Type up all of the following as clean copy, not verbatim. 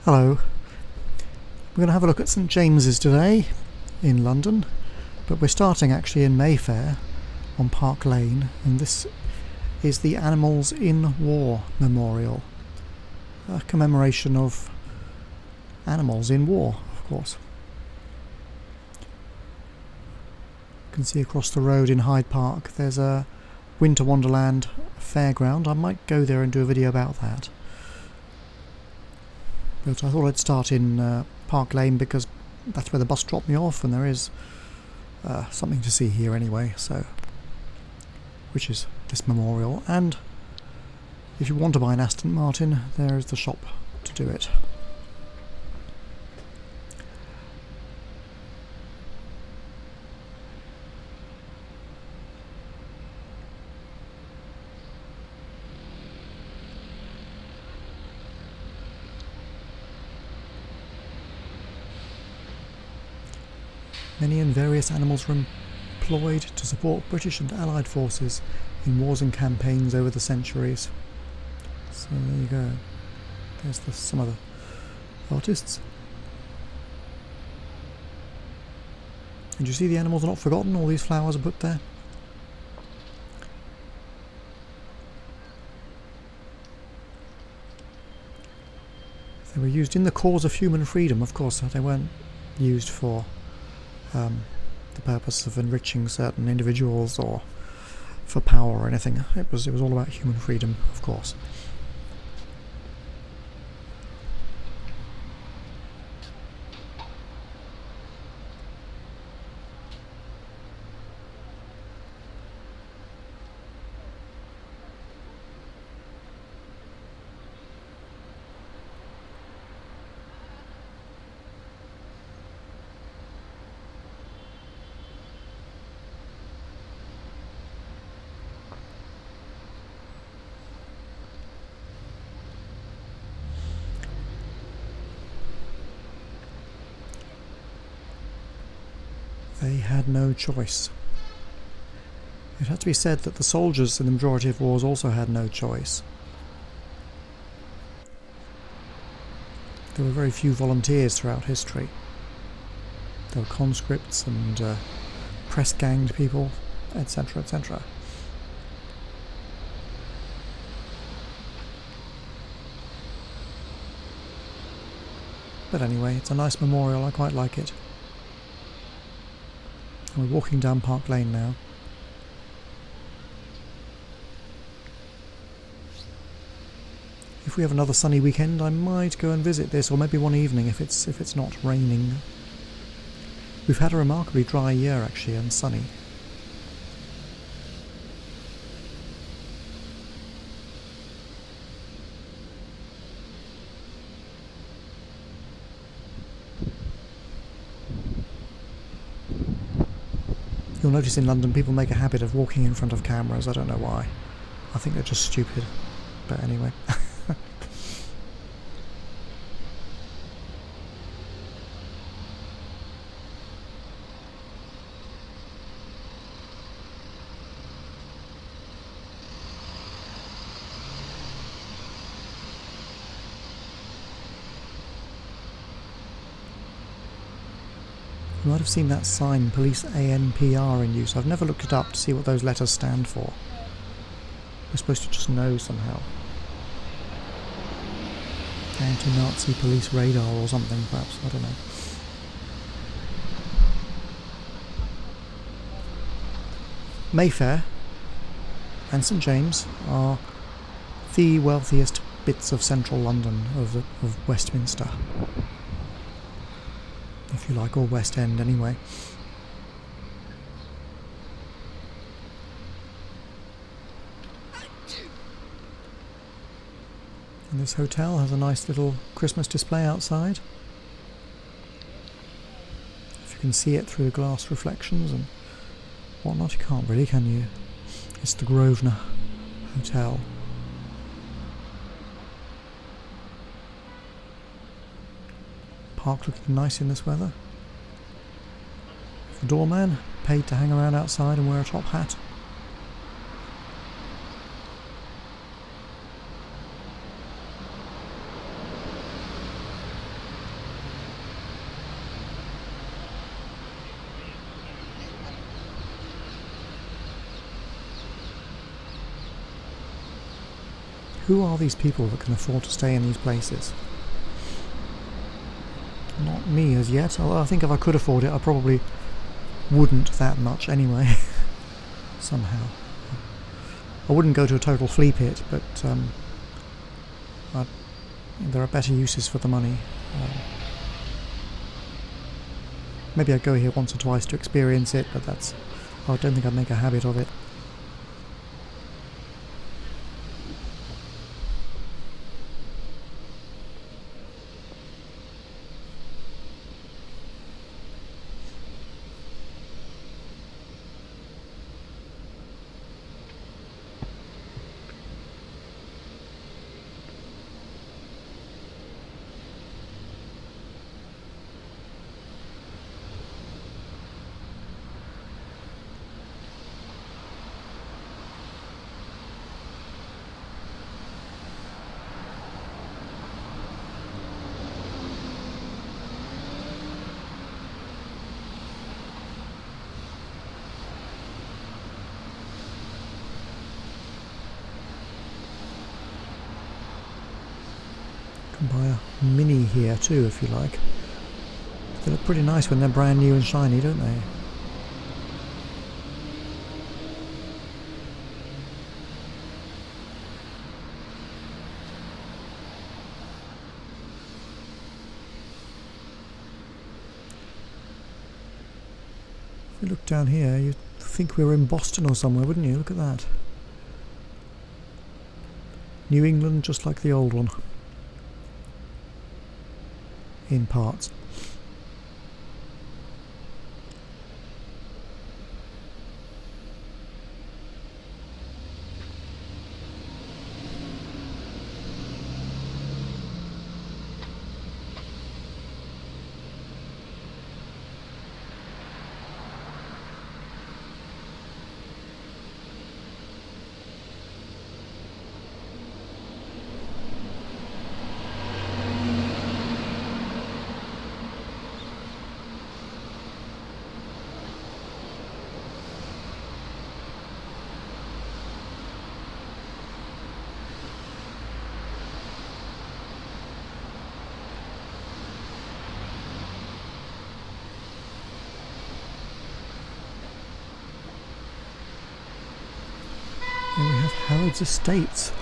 Hello. We're going to have a look at St James's today in London, but we're starting actually in Mayfair on Park Lane, and this is the Animals in War Memorial, a commemoration of animals in war, of course. You can see across the road in Hyde Park there's a Winter Wonderland fairground. I might go there and do a video about that. But I thought I'd start in Park Lane because that's where the bus dropped me off, and there is something to see here anyway, so which is this memorial. And if you want to buy an Aston Martin, there is the shop to do it. Many and various animals were employed to support British and Allied forces in wars and campaigns over the centuries. So there you go. There's some other artists. And you see the animals are not forgotten, all these flowers are put there. They were used in the cause of human freedom, of course. They weren't used for the purpose of enriching certain individuals or for power or anything. It was all about human freedom, of course. They had no choice. It has to be said that the soldiers in the majority of wars also had no choice. There were very few volunteers throughout history. There were conscripts and press-ganged people, etc., etc. But anyway, it's a nice memorial, I quite like it. We're walking down Park Lane now. If we have another sunny weekend, I might go and visit this, or maybe one evening if it's not raining. We've had a remarkably dry year actually, and sunny. You'll notice in London people make a habit of walking in front of cameras. I don't know why. I think they're just stupid. But anyway. You might have seen that sign, Police ANPR, in use. I've never looked it up to see what those letters stand for. We're supposed to just know somehow. Anti-Nazi police radar or something, perhaps. I don't know. Mayfair and St James are the wealthiest bits of central London, of Westminster. If you like, or West End anyway. And this hotel has a nice little Christmas display outside. If you can see it through the glass reflections and whatnot, you can't really, can you? It's the Grosvenor Hotel. Park looking nice in this weather. The doorman paid to hang around outside and wear a top hat. Who are these people that can afford to stay in these places? Not me as yet. Although I think if I could afford it, I probably wouldn't that much anyway. Somehow. I wouldn't go to a total flea pit, but there are better uses for the money. Maybe I'd go here once or twice to experience it, but I don't think I'd make a habit of it. Buy a mini here too if you like. They look pretty nice when they're brand new and shiny, don't they? If you look down here, you'd think we were in Boston or somewhere, wouldn't you? Look at that. New England, just like the old one. In parts. Here we have Harrods Estates.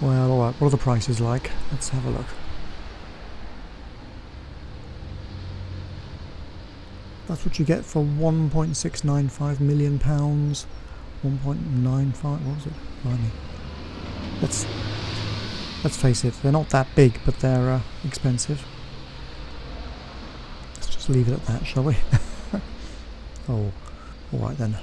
Well, alright, what are the prices like? Let's have a look. That's what you get for £1.695 million. 1.95, what was it? Blimey. Let's face it, they're not that big, but they're expensive. Let's just leave it at that, shall we? Oh, alright then.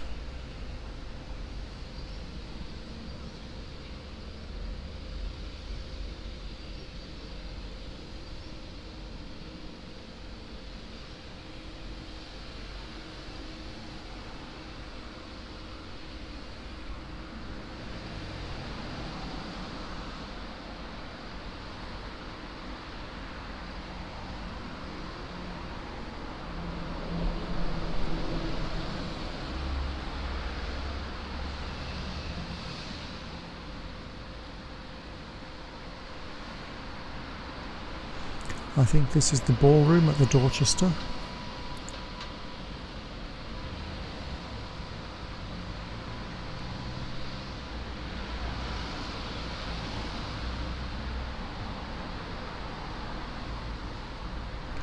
I think this is the ballroom at the Dorchester.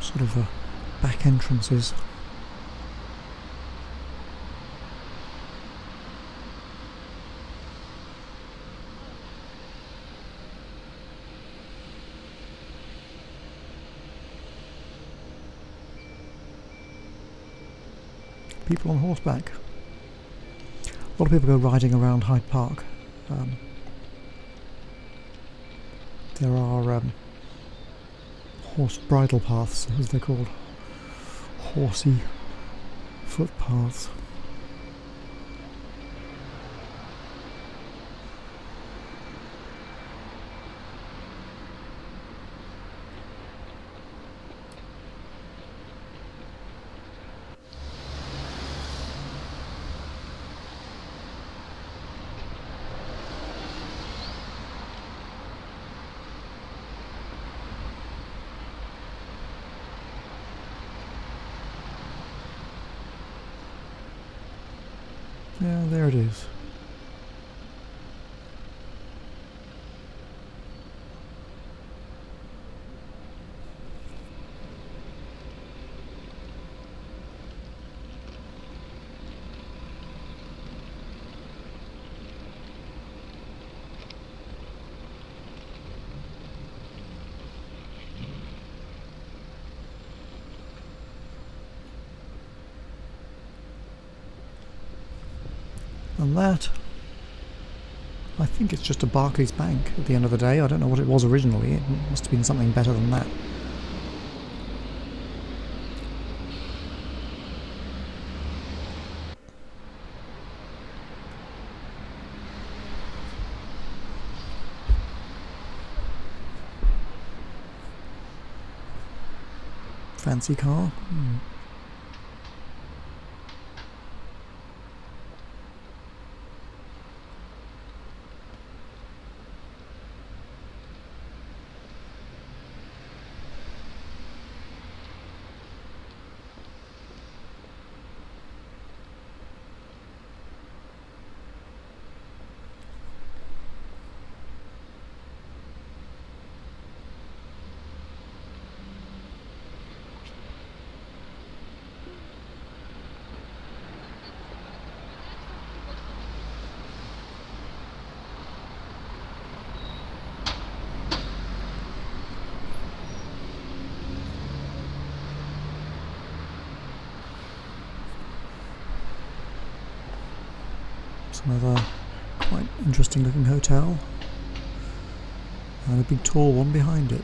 Sort of back entrances. People on horseback. A lot of people go riding around Hyde Park. There are horse bridle paths, as they're called. Horsey footpaths. Yeah, there it is. And that, I think it's just a Barclays Bank at the end of the day. I don't know what it was originally. It must have been something better than that. Fancy car. Another quite interesting looking hotel, and a big tall one behind it.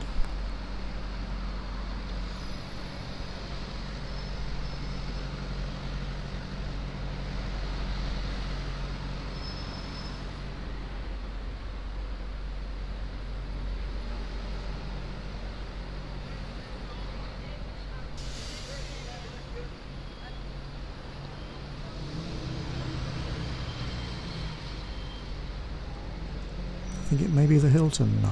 I think it may be the Hilton,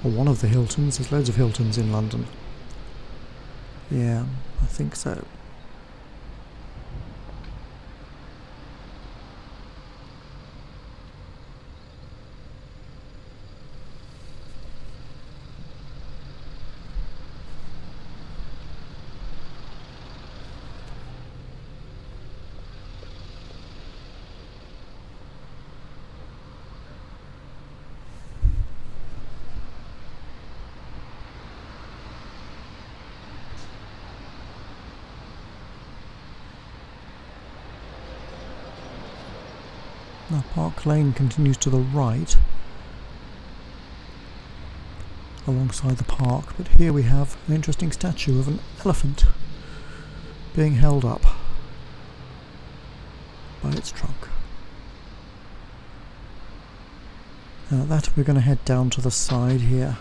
or one of the Hiltons. There's loads of Hiltons in London. Yeah, I think so. Now Park Lane continues to the right alongside the park, but here we have an interesting statue of an elephant being held up by its trunk. Now that we're going to head down to the side here.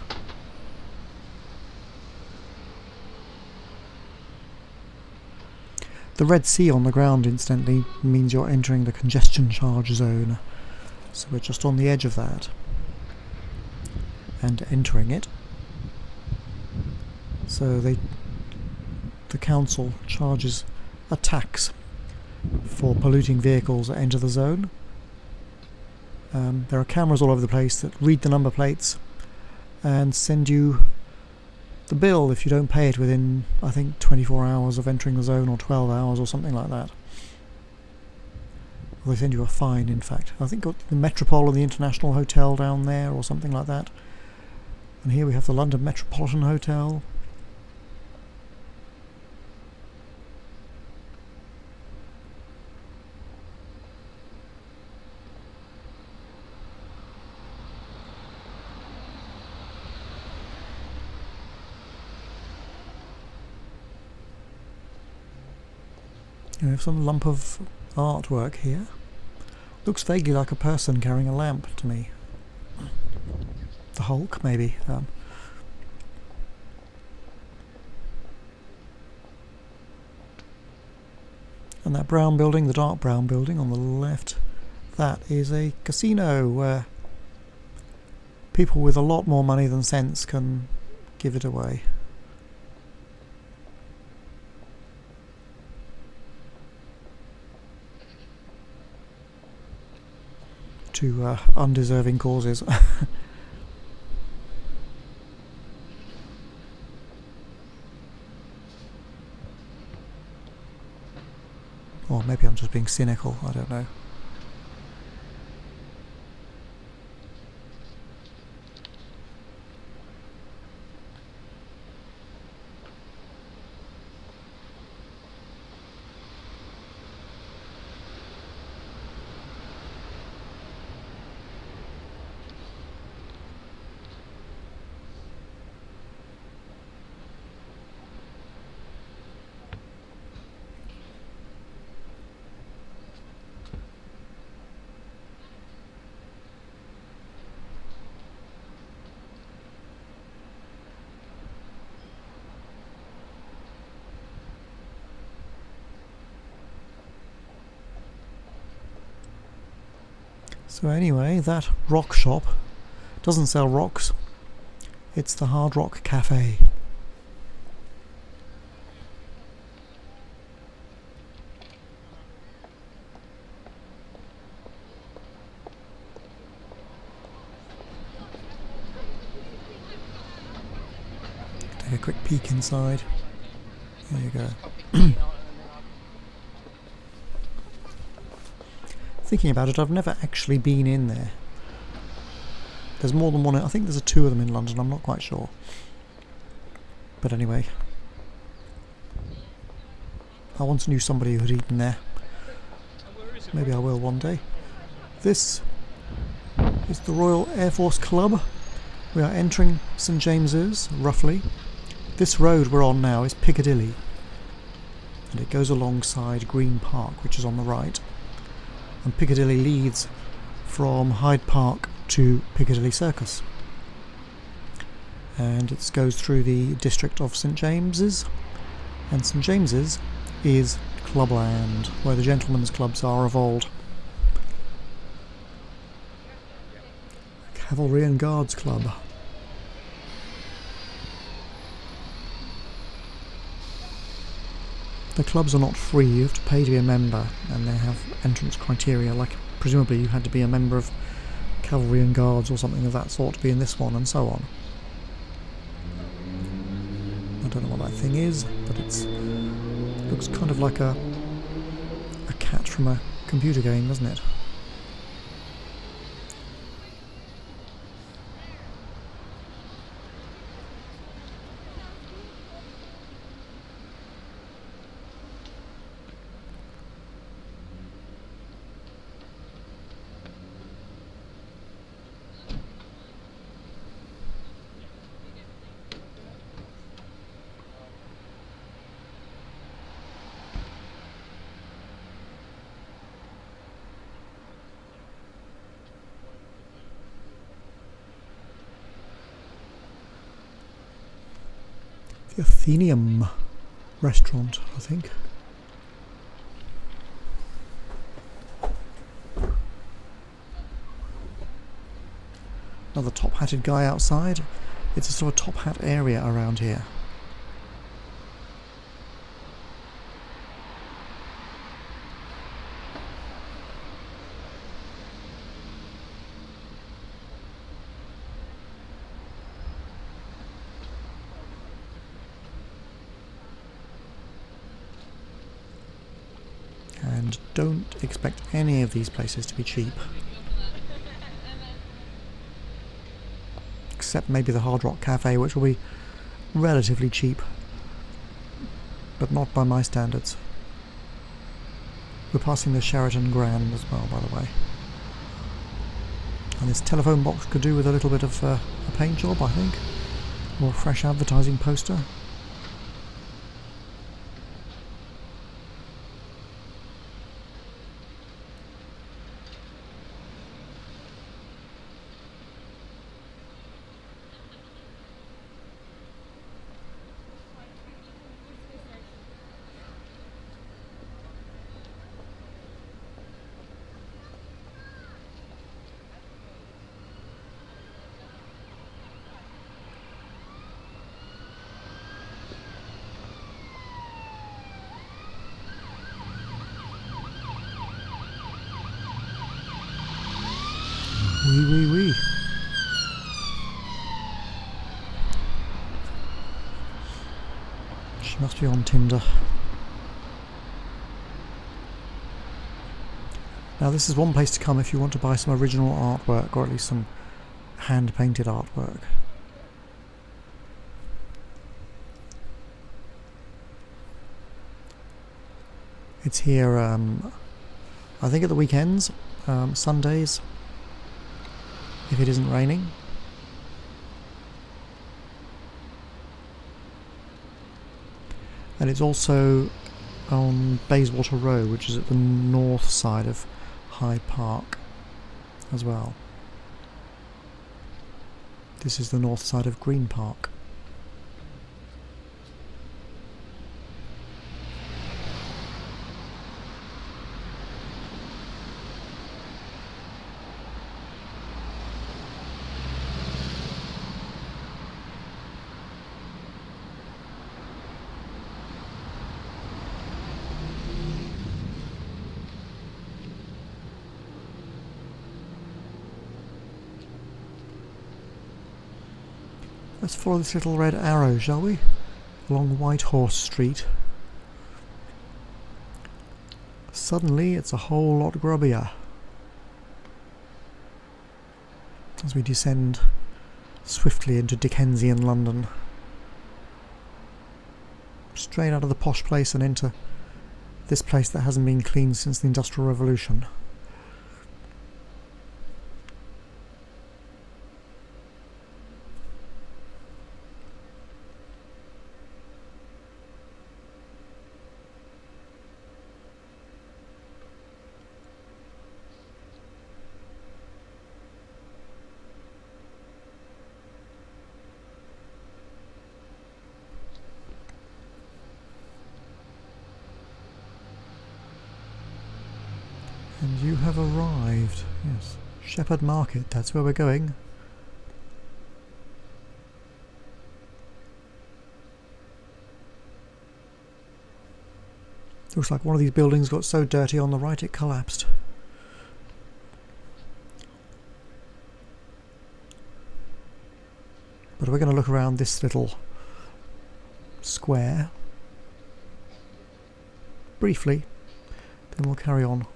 The red C on the ground, incidentally, means you're entering the congestion charge zone. So we're just on the edge of that. And entering it. So the council charges a tax for polluting vehicles that enter the zone. There are cameras all over the place that read the number plates and send you the bill if you don't pay it within, I think, 24 hours of entering the zone, or 12 hours or something like that. Or they send you a fine, in fact. I think got the Metropole and the International Hotel down there or something like that. And here we have the London Metropolitan Hotel. We have some lump of artwork here. Looks vaguely like a person carrying a lamp to me. The Hulk, maybe. And that brown building, the dark brown building on the left, that is a casino where people with a lot more money than sense can give it away. to undeserving causes. Or maybe I'm just being cynical, I don't know. So anyway, that rock shop doesn't sell rocks, it's the Hard Rock Cafe. Take a quick peek inside. There you go. Thinking about it, I've never actually been in there. There's more than one, I think there's two of them in London, I'm not quite sure. But anyway, I once knew somebody who had eaten there. Maybe I will one day. This is the Royal Air Force Club. We are entering St James's, roughly. This road we're on now is Piccadilly, and it goes alongside Green Park, which is on the right. And Piccadilly leads from Hyde Park to Piccadilly Circus. And it goes through the district of St James's. And St James's is Clubland, where the gentlemen's clubs are of old. Cavalry and Guards Club. The clubs are not free, you have to pay to be a member, and they have entrance criteria, like presumably you had to be a member of Cavalry and Guards or something of that sort to be in this one, and so on. I don't know what that thing is, but it looks kind of like a cat from a computer game, doesn't it? The Athenaeum restaurant, I think. Another top-hatted guy outside. It's a sort of top-hat area around here. And don't expect any of these places to be cheap. Except maybe the Hard Rock Cafe, which will be relatively cheap. But not by my standards. We're passing the Sheraton Grand as well, by the way. And this telephone box could do with a little bit of a paint job, I think. Or a fresh advertising poster. Wee wee wee. She must be on Tinder. Now this is one place to come if you want to buy some original artwork, or at least some hand-painted artwork. It's here, I think at the weekends, Sundays, if it isn't raining. And it's also on Bayswater Road, which is at the north side of Hyde Park as well. This is the north side of Green Park. Let's follow this little red arrow, shall we? Along Whitehorse Street. Suddenly it's a whole lot grubbier as we descend swiftly into Dickensian London. Straight out of the posh place and into this place that hasn't been cleaned since the Industrial Revolution. And you have arrived. Yes. Shepherd Market, that's where we're going. Looks like one of these buildings got so dirty on the right it collapsed. But we're going to look around this little square briefly, then we'll carry on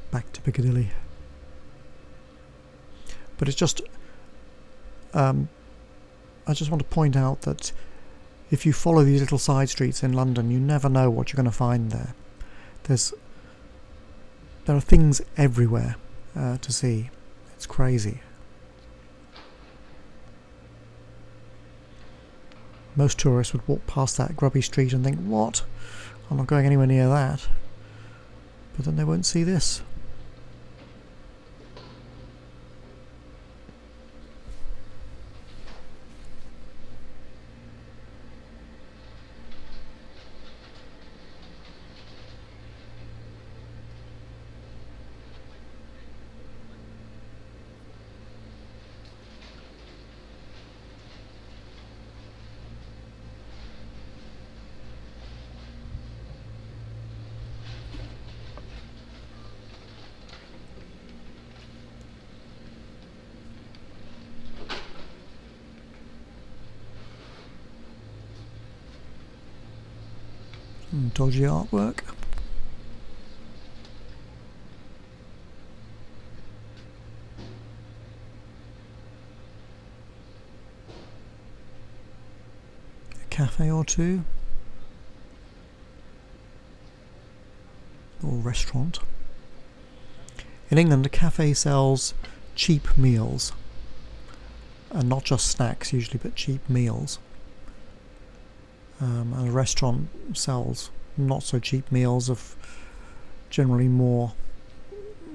back to Piccadilly. But it's just I just want to point out that if you follow these little side streets in London, you never know what you're going to find there. There are things everywhere to see. It's crazy. Most tourists would walk past that grubby street and think, what? I'm not going anywhere near that. But then they won't see this. Dodgy artwork. A cafe or two. Or restaurant. In England, a cafe sells cheap meals. And not just snacks usually, but cheap meals. And a restaurant sells not so cheap meals of generally more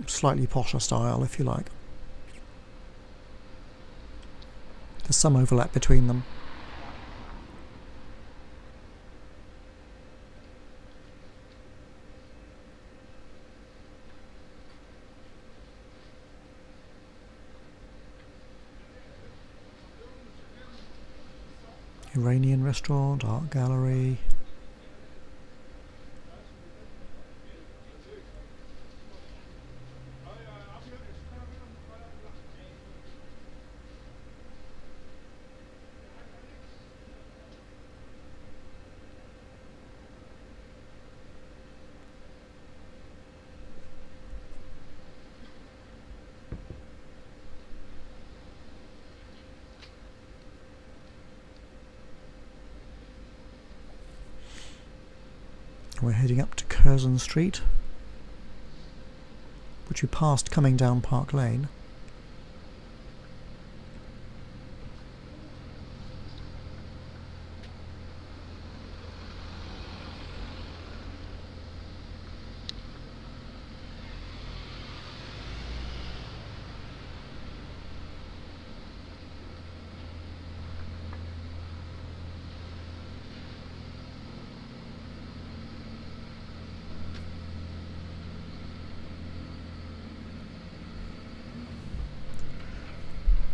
slightly posher style, if you like. There's some overlap between them. Iranian restaurant, art gallery. And we're heading up to Curzon Street, which we passed coming down Park Lane.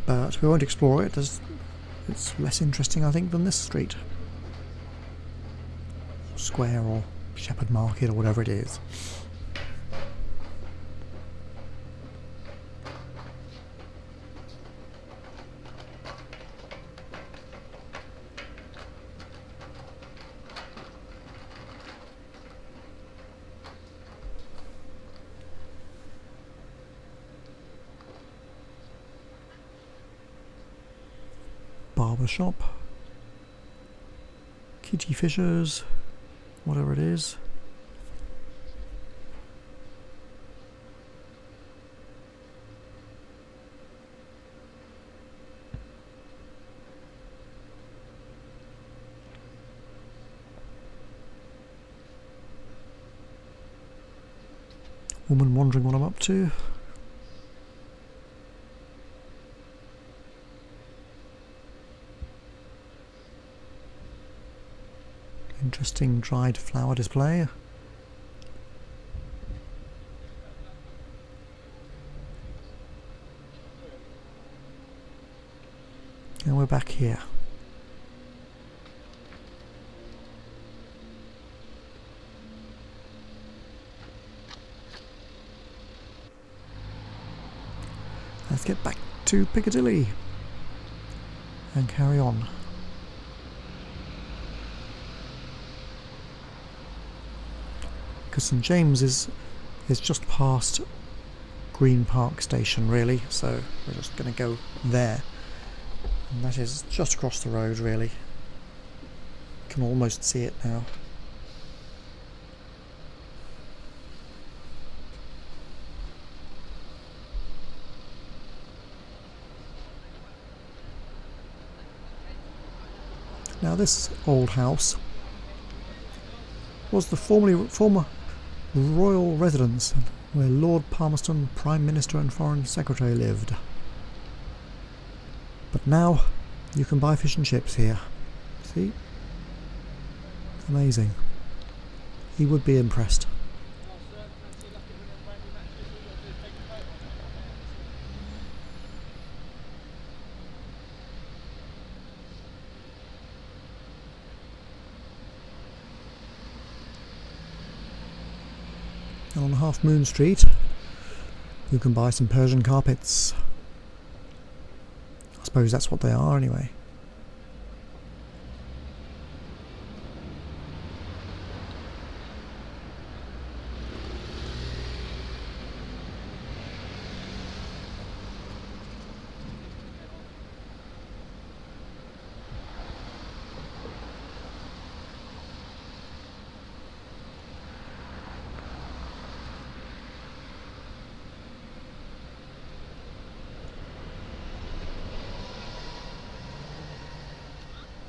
But we won't explore it, as it's less interesting, I think, than this street. Square or Shepherd Market or whatever it is. Barber shop, Kitty Fishers, whatever it is. Woman wondering what I'm up to. Interesting dried flower display. And we're back here. Let's get back to Piccadilly and carry on. Because St James is just past Green Park Station, really, so we're just going to go there, and that is just across the road, really. You can almost see it now. Now this old house was the former royal residence where Lord Palmerston, Prime Minister and Foreign Secretary lived. But now you can buy fish and chips here. See? Amazing. He would be impressed. On Half Moon Street you can buy some Persian carpets. I suppose that's what they are anyway.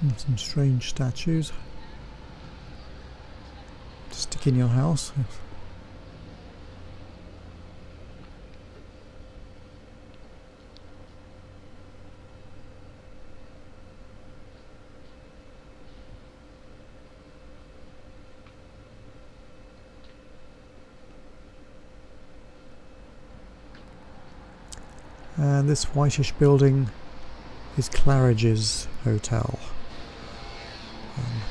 And some strange statues to stick in your house. And this whitish building is Claridge's Hotel.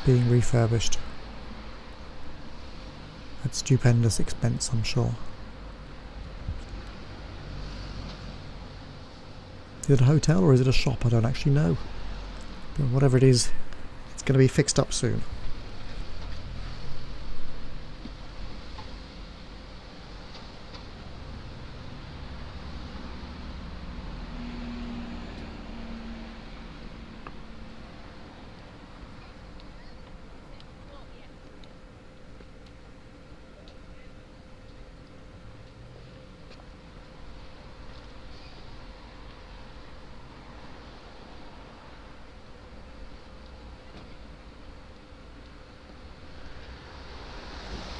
Being refurbished at stupendous expense, I'm sure. Is it a hotel or is it a shop? I don't actually know. But whatever it is, it's going to be fixed up soon.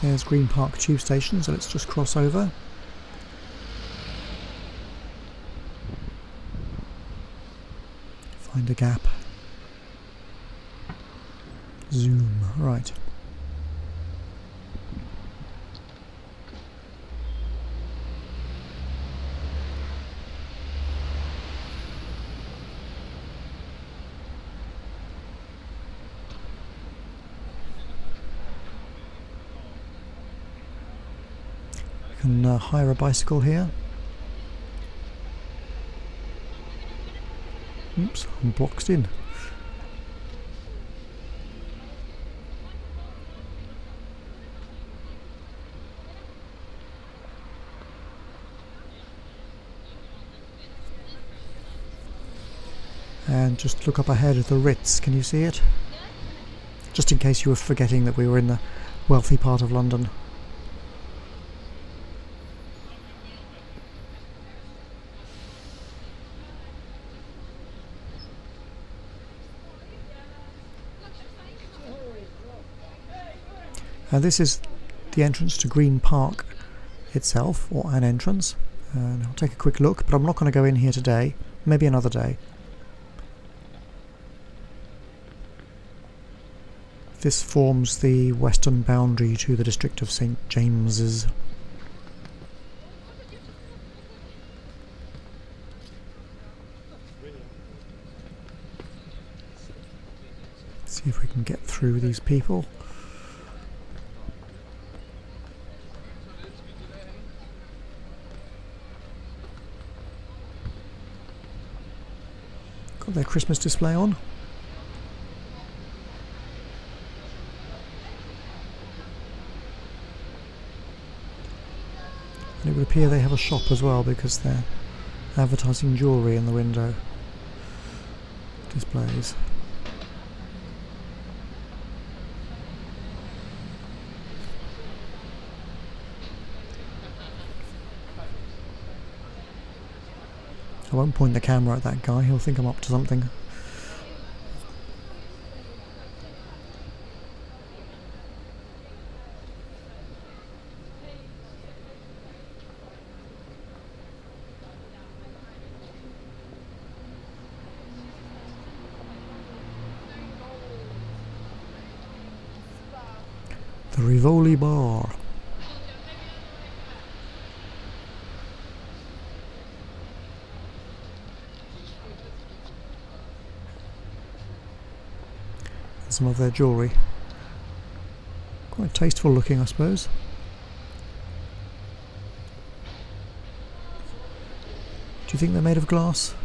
There's Green Park tube station, so let's just cross over. Find a gap. Zoom, right. You can hire a bicycle here. Oops, I'm boxed in. And just look up ahead at the Ritz, can you see it? Just in case you were forgetting that we were in the wealthy part of London. And this is the entrance to Green Park itself, or an entrance. And I'll take a quick look, but I'm not going to go in here today, maybe another day. This forms the western boundary to the district of St James's. See if we can get through these people. Got their Christmas display on. And it would appear they have a shop as well, because they're advertising jewellery in the window displays. I won't point the camera at that guy, he'll think I'm up to something. The Rivoli Bar. And some of their jewellery. Quite tasteful looking, I suppose. Do you think they're made of glass?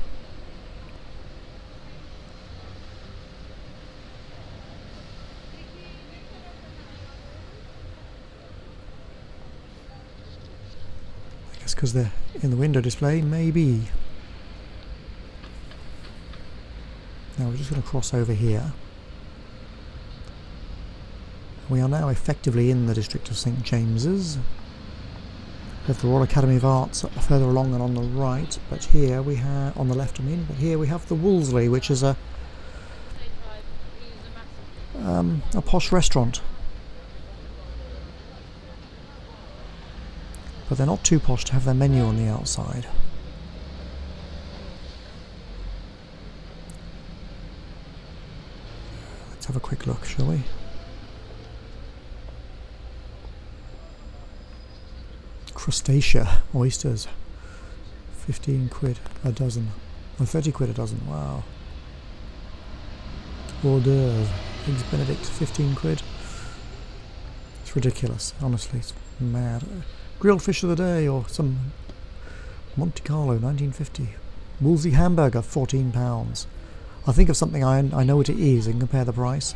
Because they're in the window display, maybe. Now we're just going to cross over here. We are now effectively in the district of St James's. We have the Royal Academy of Arts further along and on the right, but here we have, on the left I mean, but here we have the Wolseley, which is a posh restaurant. But they're not too posh to have their menu on the outside. Let's have a quick look, shall we? Crustacea oysters, 15 quid a dozen, or 30 quid a dozen, wow. Hors d'oeuvre, eggs benedict, 15 quid. It's ridiculous, honestly, it's mad. Grilled fish of the day, or some Monte Carlo, 1950. Wolseley hamburger, £14. I think of something I know what it is and compare the price.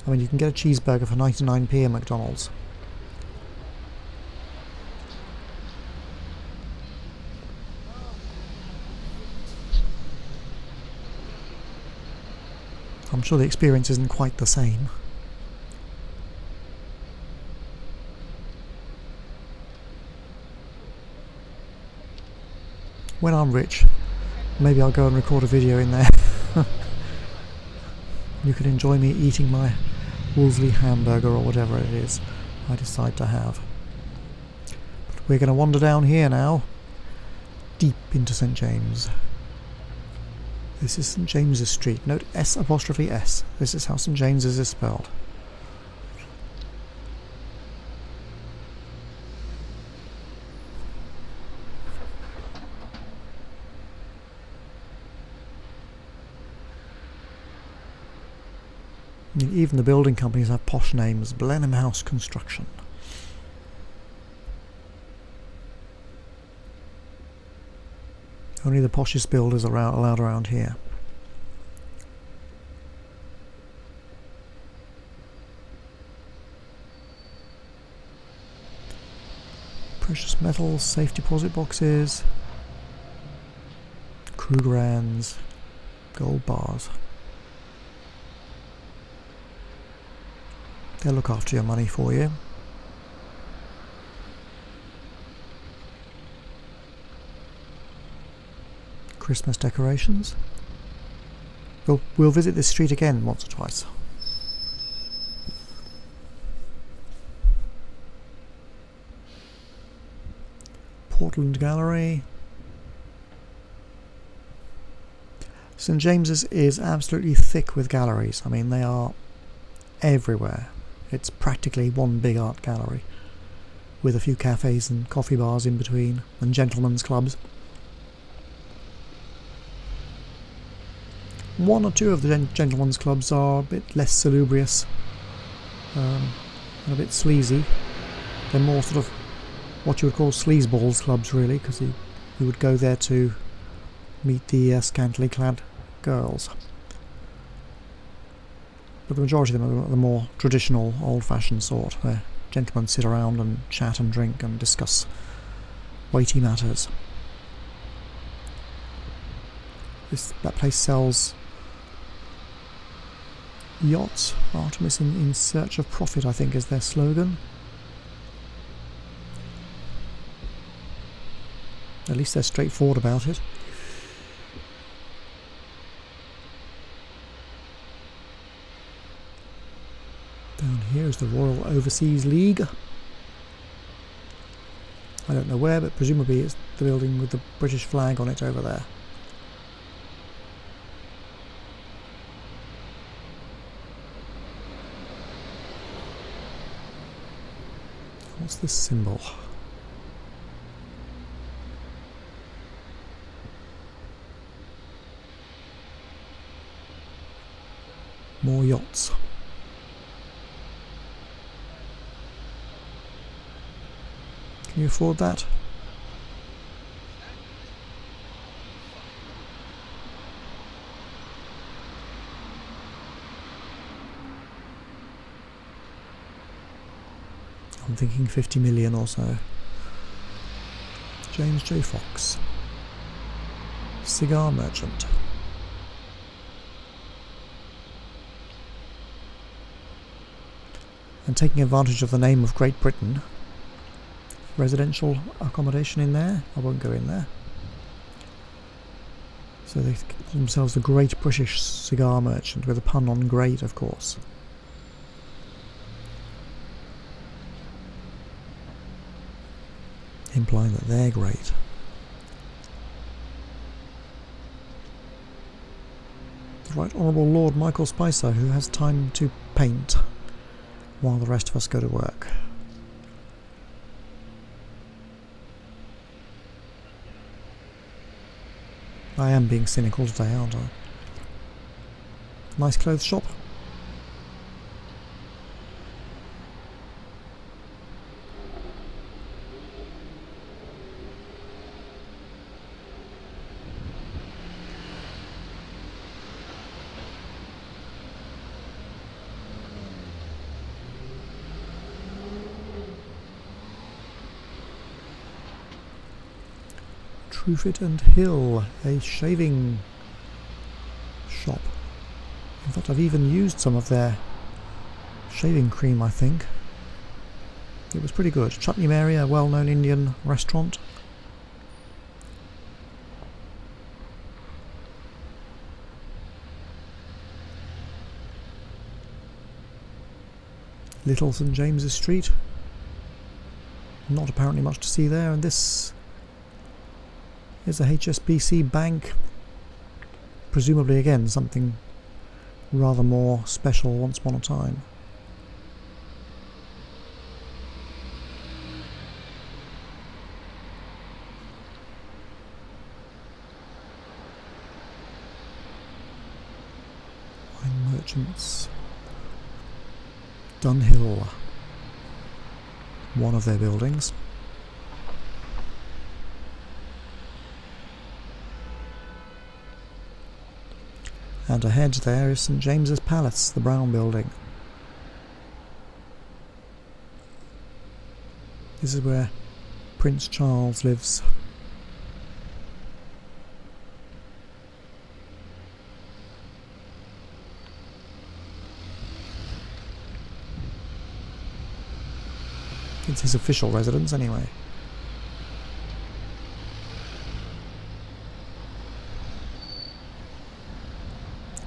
I mean, you can get a cheeseburger for 99p at McDonald's. I'm sure the experience isn't quite the same. When I'm rich, maybe I'll go and record a video in there. You can enjoy me eating my Wolseley hamburger or whatever it is. I decide to have. But we're going to wander down here now, deep into St James. This is St James's Street. Note S''S. This is how St James's is spelled. Even the building companies have posh names. Blenheim House Construction. Only the poshest builders are allowed around here. Precious metals, safe deposit boxes, Krugerrands, gold bars. They'll look after your money for you. Christmas decorations. We'll visit this street again once or twice. Portland Gallery. St James's is absolutely thick with galleries. I mean, they are everywhere. It's practically one big art gallery, with a few cafes and coffee bars in between, and gentlemen's clubs. One or two of the gentlemen's clubs are a bit less salubrious, and a bit sleazy. They're more sort of what you would call sleazeballs clubs, really, because you would go there to meet the scantily clad girls. But the majority of them are the more traditional, old-fashioned sort, where gentlemen sit around and chat and drink and discuss weighty matters. That place sells yachts. Artemis in search of profit, I think, is their slogan. At least they're straightforward about it. Down here is the Royal Overseas League. I don't know where, but presumably it's the building with the British flag on it over there. What's this symbol? More yachts. Can you afford that? I'm thinking 50 million or so. James J. Fox. Cigar merchant. And taking advantage of the name of Great Britain, residential accommodation in there. I won't go in there. So they call themselves the Great British Cigar Merchant, with a pun on great, of course. Implying that they're great. The Right Honourable Lord Michael Spicer, who has time to paint while the rest of us go to work. I am being cynical today, aren't I? Nice clothes shop. Truefit and Hill, a shaving shop. In fact, I've even used some of their shaving cream, I think. It was pretty good. Chutney Mary, a well-known Indian restaurant. Little St James's Street. Not apparently much to see there, and this is a HSBC bank. Presumably again something rather more special once upon a time. Wine Merchants. Dunhill. One of their buildings. And ahead there is St James's Palace, the brown building. This is where Prince Charles lives. It's his official residence anyway.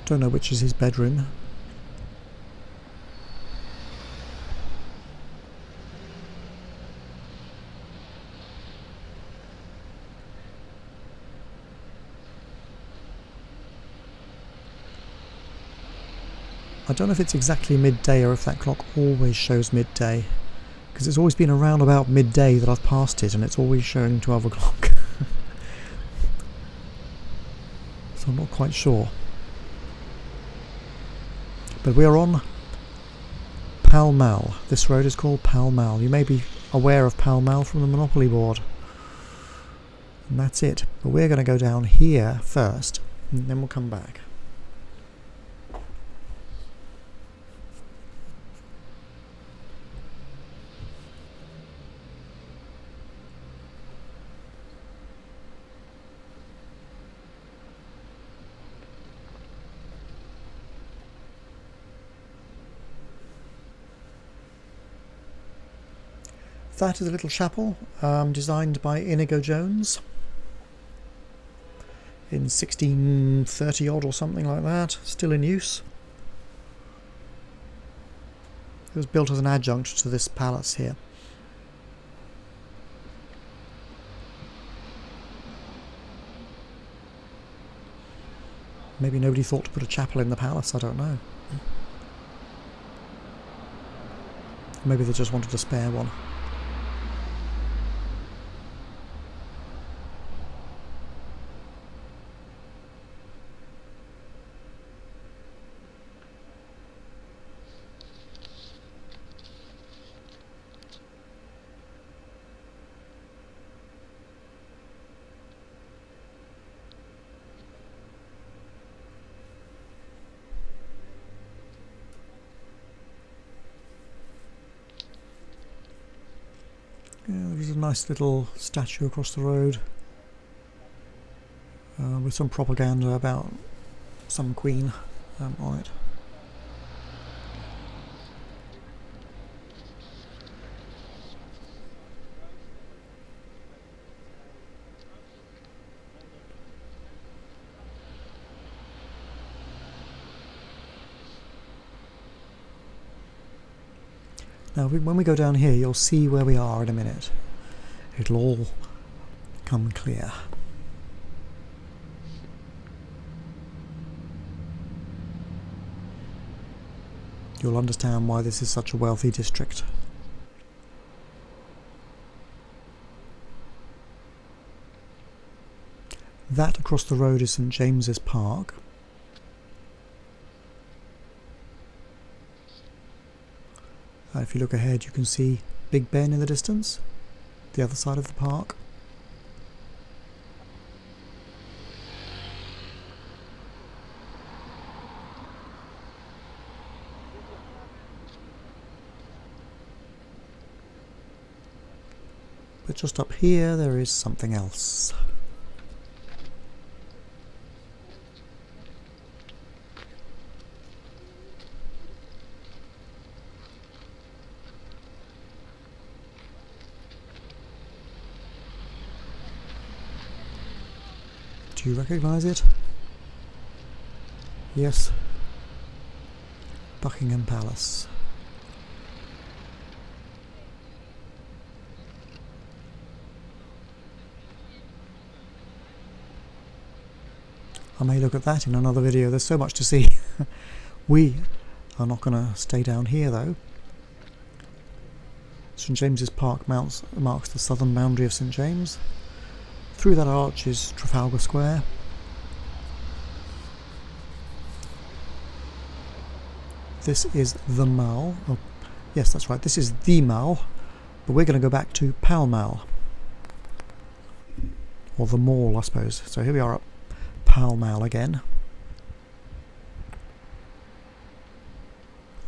Don't know which is his bedroom. I don't know if it's exactly midday or if that clock always shows midday, because it's always been around about midday that I've passed it and it's always showing 12 o'clock. So I'm not quite sure. But we are on Pall Mall. This road is called Pall Mall. You may be aware of Pall Mall from the Monopoly board. And that's it. But we're going to go down here first, and then we'll come back. That is a little chapel designed by Inigo Jones in 1630 odd or something like that, still in use. It was built as an adjunct to this palace here. Maybe nobody thought to put a chapel in the palace, I don't know. Maybe they just wanted to spare one. There's a nice little statue across the road with some propaganda about some queen on it. Now, when we go down here, you'll see where we are in a minute. It'll all come clear. You'll understand why this is such a wealthy district. That across the road is St James's Park. If you look ahead, you can see Big Ben in the distance, the other side of the park. But just up here, there is something else. Do you recognise it? Yes. Buckingham Palace. I may look at that in another video. There's so much to see. We are not going to stay down here though. St James's Park marks the southern boundary of St James. Through that arch is Trafalgar Square. This is the Mall. Oh, yes, that's right. This is the Mall. But we're going to go back to Pall Mall. Or the Mall, I suppose. So here we are at Pall Mall again.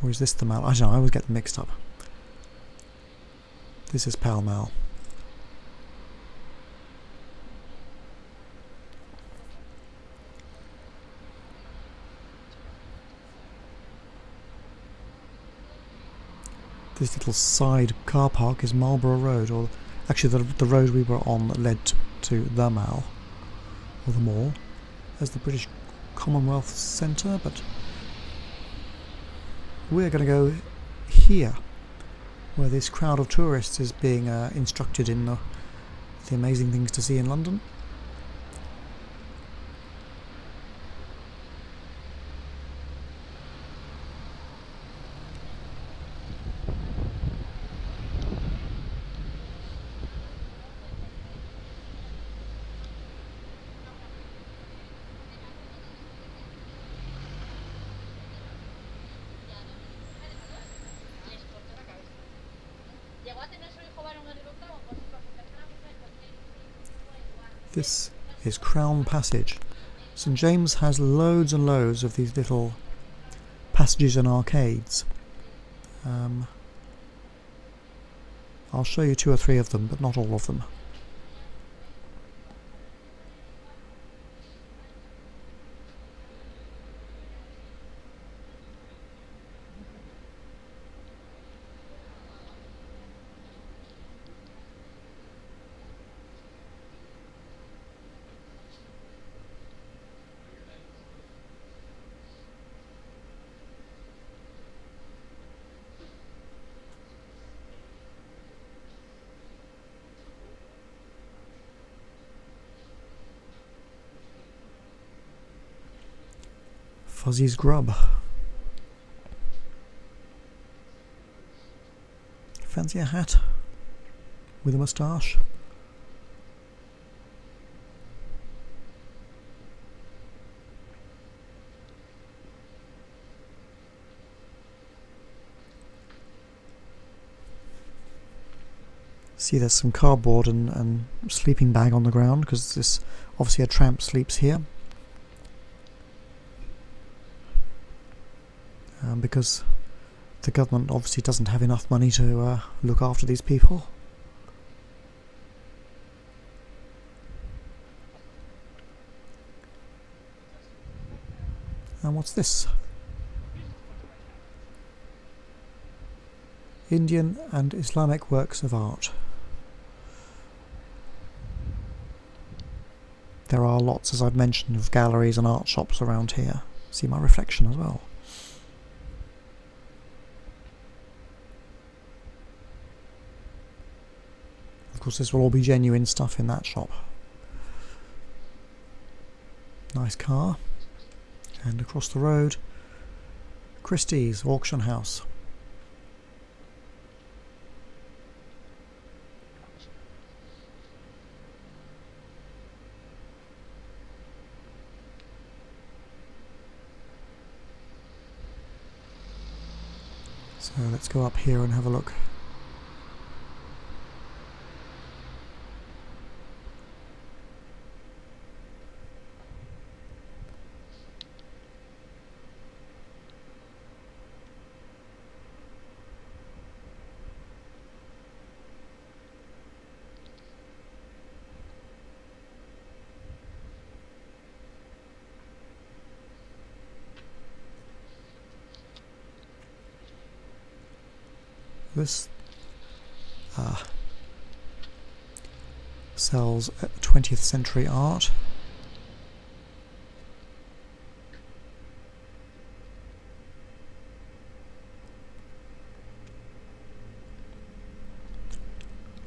Or is this the Mall? I don't know, I always get them mixed up. This is Pall Mall. This little side car park is Marlborough Road, or actually the road we were on that led to the Mall, or the Mall. There's the British Commonwealth Centre, but we're going to go here, where this crowd of tourists is being instructed in the amazing things to see in London. This is Crown Passage. St James has loads and loads of these little passages and arcades. I'll show you 2 or 3 of them, but not all of them. Fuzzy's Grub. Fancy a hat with a moustache? See, there's some cardboard and sleeping bag on the ground because this obviously a tramp sleeps here. Because the government obviously doesn't have enough money to look after these people. And what's this? Indian and Islamic works of art. There are lots, as I've mentioned, of galleries and art shops around here. See my reflection as well. Of course, this will all be genuine stuff in that shop. Nice car. And across the road, Christie's auction house. So let's go up here and have a look. This sells 20th century art.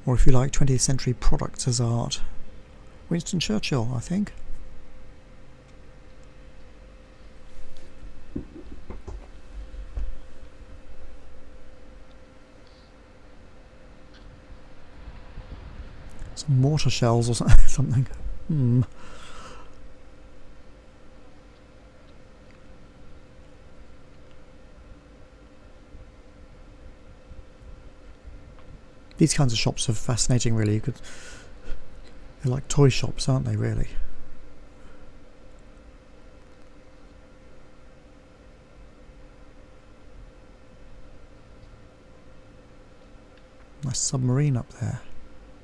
Or if you like, 20th century products as art. Winston Churchill, I think. mortar shells or something. These kinds of shops are fascinating, really. They're like toy shops, aren't they, really? Nice submarine up there.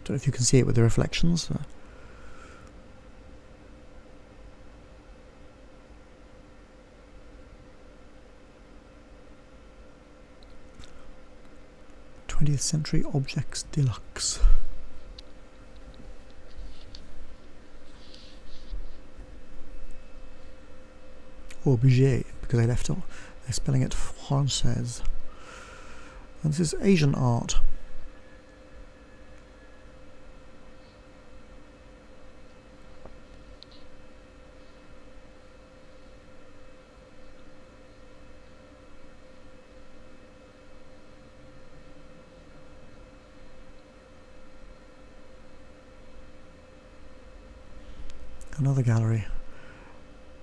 Don't know if you can see it with the reflections. '20th Century Objects Deluxe. Objet, because they're spelling it Française. And this is Asian art. Another gallery.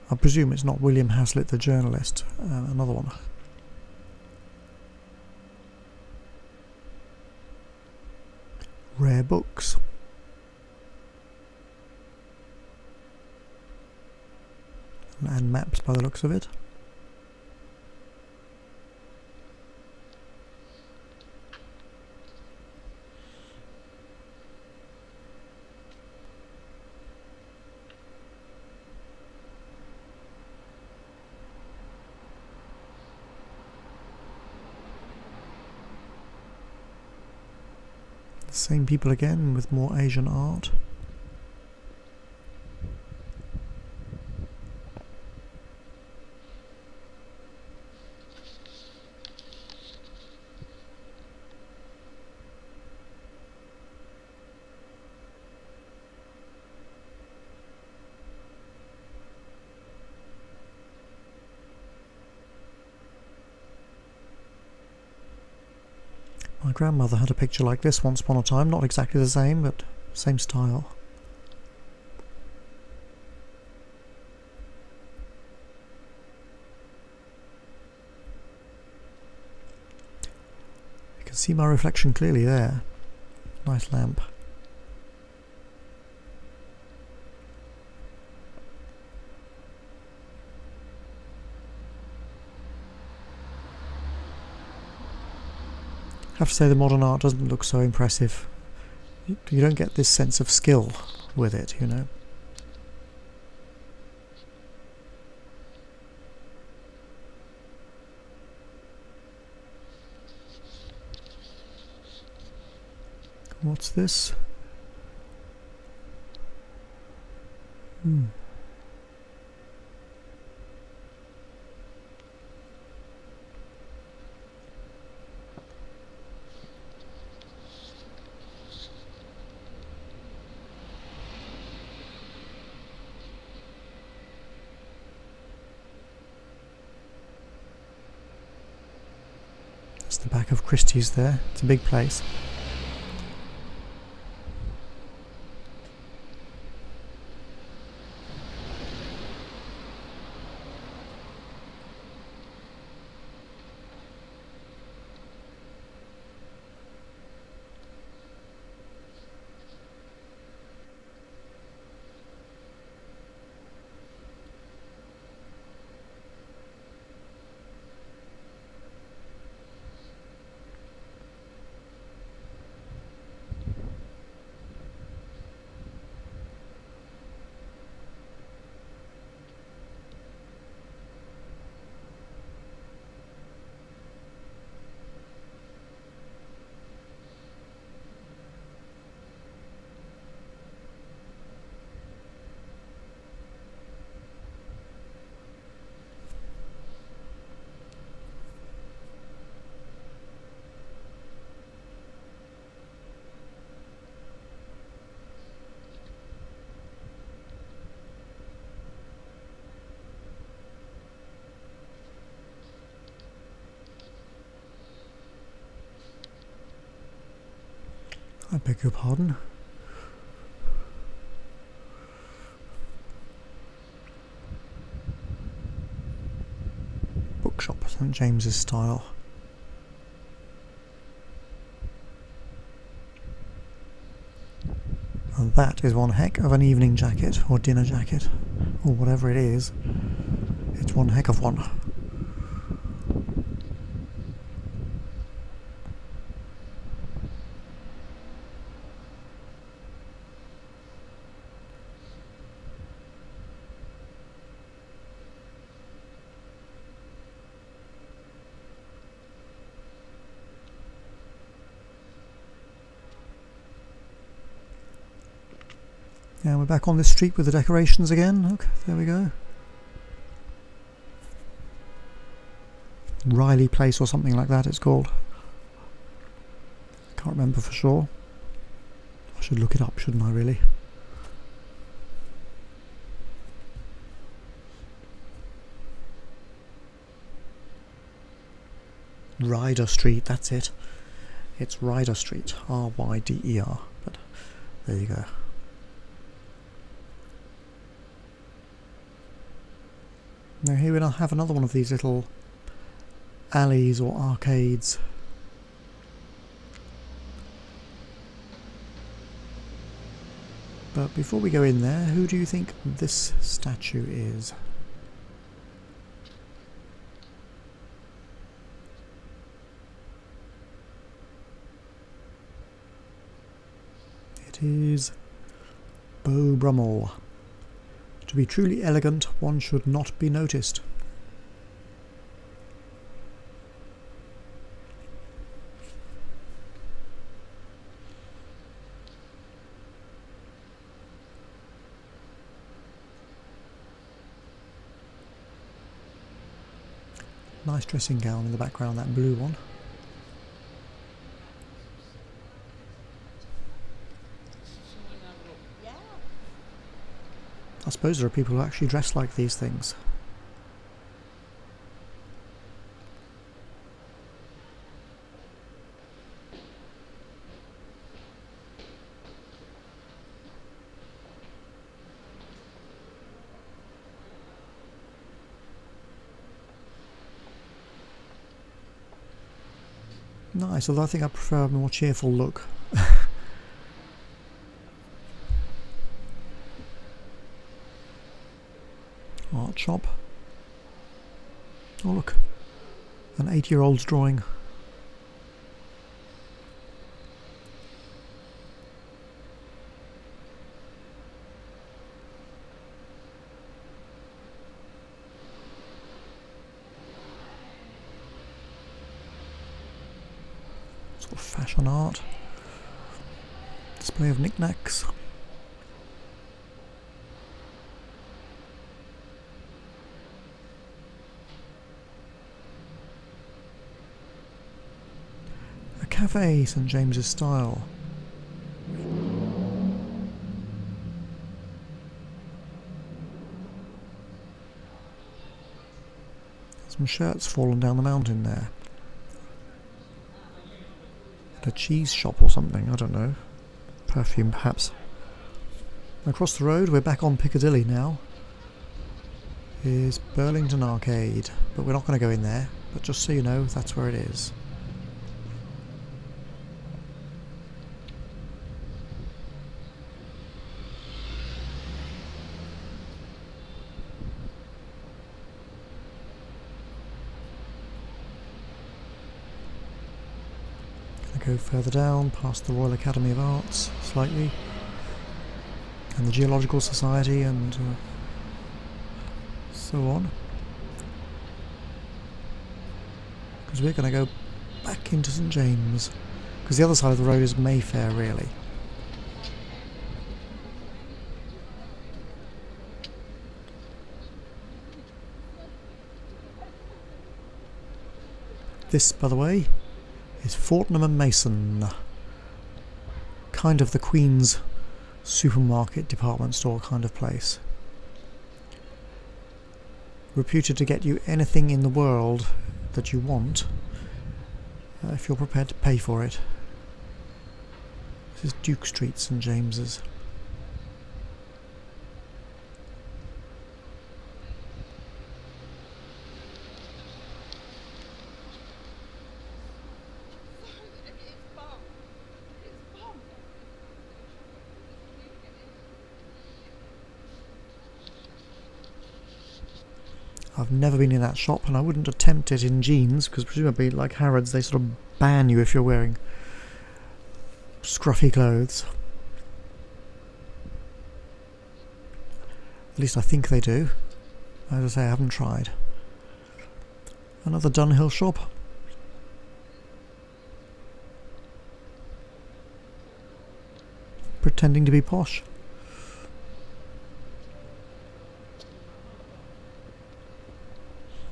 I presume it's not William Hazlitt the journalist. Another one. Rare books. And maps by the looks of it. Same people again with more Asian art. My grandmother had a picture like this once upon a time, not exactly the same, but same style. You can see my reflection clearly there. Nice lamp. I have to say the modern art doesn't look so impressive. You don't get this sense of skill with it, you know. What's this? That's the back of Christie's there. It's a big place. I beg your pardon. shop, St James's style. And that is one heck of an evening jacket, or dinner jacket, or whatever it is. It's one heck of one. Now we're back on this street with the decorations again. Look, there we go. Riley Place or something like that it's called. Can't remember for sure. I should look it up, shouldn't I really? Ryder Street, that's it. It's Ryder Street, R-Y-D-E-R. But there you go. Now here we have another one of these little alleys or arcades. But before we go in there, who do you think this statue is? It is Beau Brummel. To be truly elegant, one should not be noticed. Nice dressing gown in the background, that blue one. I suppose there are people who actually dress like these things. Nice, although I think I prefer a more cheerful look. Art shop. Oh look, an 8-year-old's drawing. Sort of fashion art. Display of knickknacks. Cafe, St James's style. Some shirts fallen down the mountain there. A cheese shop or something, I don't know. Perfume perhaps. Across the road, we're back on Piccadilly now. Is Burlington Arcade, but we're not going to go in there, but just so you know, that's where it is. Go further down, past the Royal Academy of Arts, slightly, and the Geological Society, and so on. Because we're going to go back into St James, because the other side of the road is Mayfair, really. This, by the way, is Fornum and Mason, kind of the Queen's supermarket department store kind of place. Reputed to get you anything in the world that you want, if you're prepared to pay for it. This is Duke Street, St James's. I've never been in that shop, and I wouldn't attempt it in jeans, because presumably, like Harrods, they sort of ban you if you're wearing scruffy clothes. At least I think they do. As I say, I haven't tried. Another Dunhill shop. Pretending to be posh.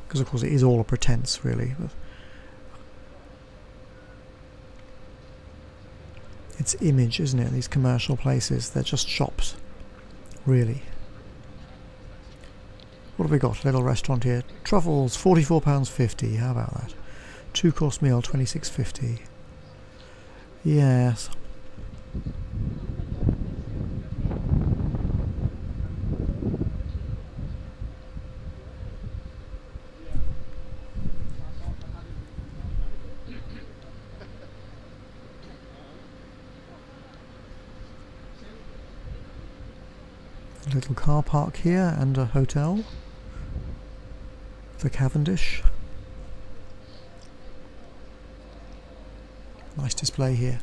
Because of course it is all a pretense, really. But it's image, isn't it? These commercial places, they're just shops, really. What have we got? A little restaurant here. Truffles, £44.50. How about that? 2-course meal, £26.50. Yes. A little car park here and a hotel. The Cavendish. Nice display here.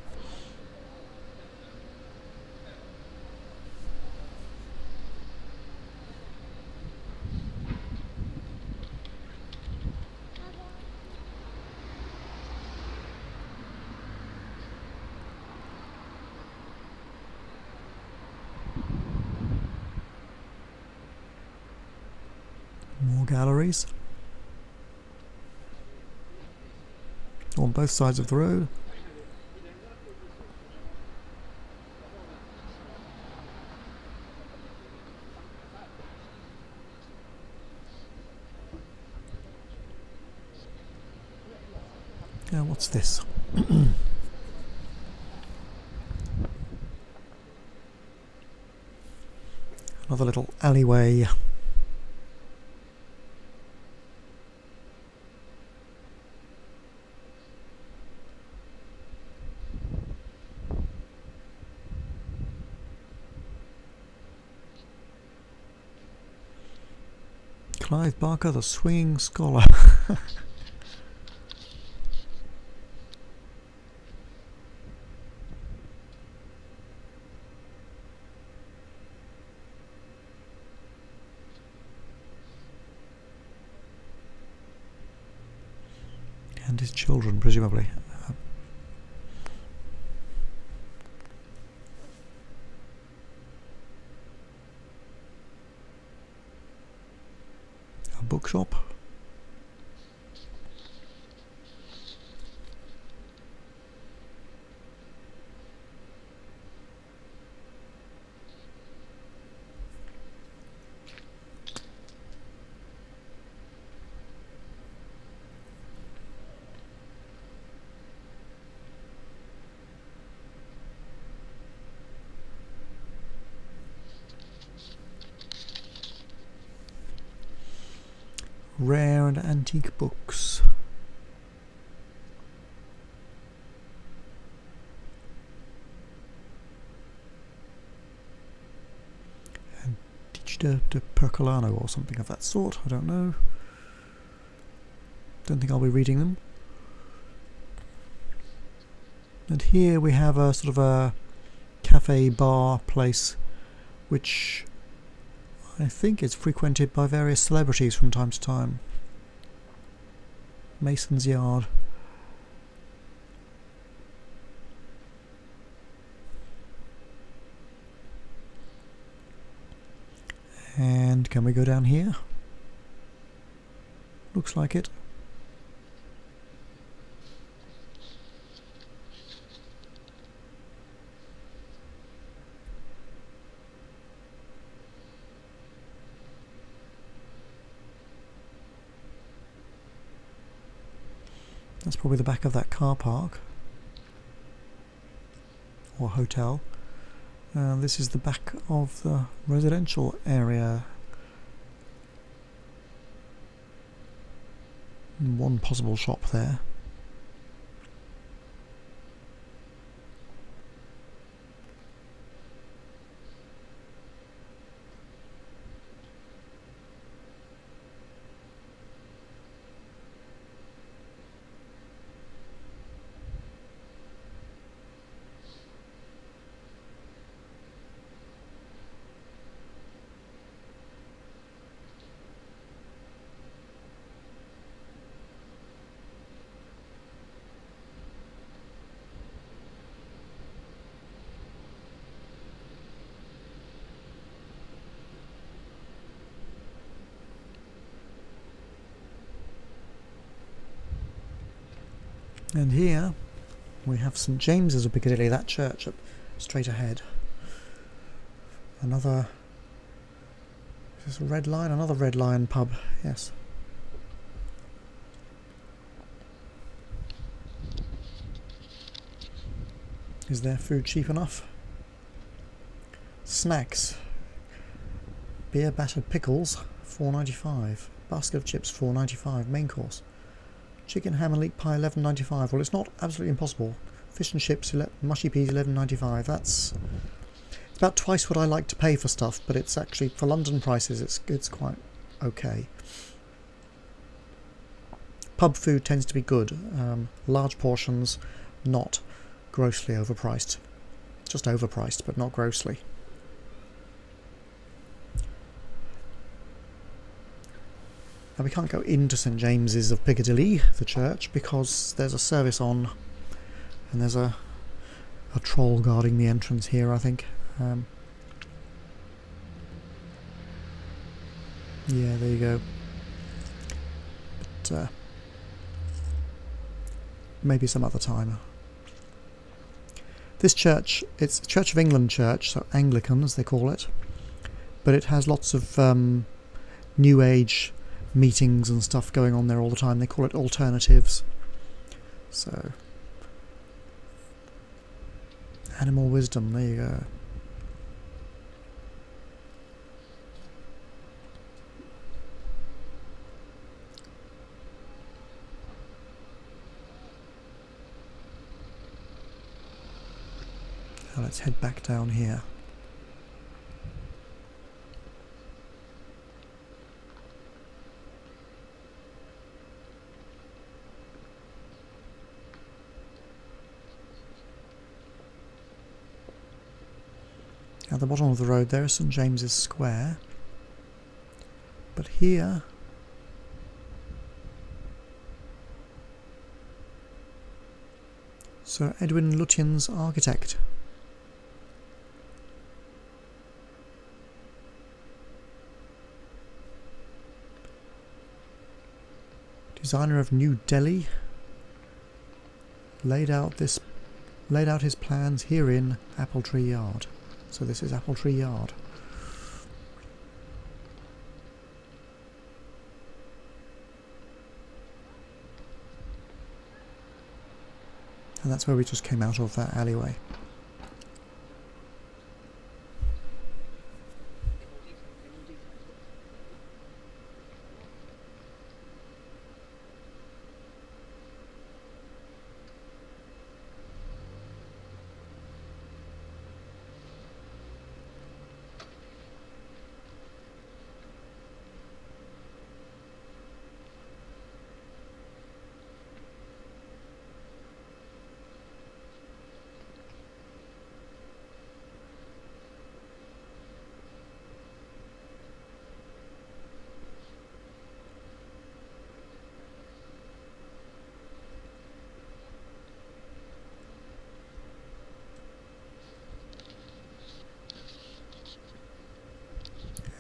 More galleries on both sides of the road. Now what's this? Another little alleyway. Clive Barker, the Swinging Scholar. And his children, presumably. A bookshop. Rare and antique books. And Dichter de Percolano or something of that sort, I don't know. Don't think I'll be reading them. And here we have a sort of a cafe bar place which I think it's frequented by various celebrities from time to time. Mason's Yard. And can we go down here? Looks like it. That's probably the back of that car park or hotel. This is the back of the residential area. One possible shop there. And here we have St James's of Piccadilly, that church up straight ahead. Another... Is this a Red Lion? Another Red Lion pub, yes. Is their food cheap enough? Snacks. Beer battered pickles, $4.95. Basket of chips, $4.95. Main course. Chicken ham and leek pie, $11.95. Well, it's not absolutely impossible. Fish and chips, mushy peas, $11.95. It's about twice what I like to pay for stuff, but it's actually, for London prices, it's quite okay. Pub food tends to be good. Large portions, not grossly overpriced. Just overpriced, but not grossly. Now we can't go into St James's of Piccadilly, the church, because there's a service on, and there's a troll guarding the entrance here, I think. Yeah, there you go. But maybe some other time. This church, it's Church of England church, so Anglicans they call it, but it has lots of New Age meetings and stuff going on there all the time. They call it alternatives. So, animal wisdom, there you go. Now let's head back down here. At the bottom of the road there is St James's Square, but here Sir Edwin Lutyens, architect. Designer of New Delhi, laid out his plans here in Apple Tree Yard. So this is Apple Tree Yard. And that's where we just came out of that alleyway.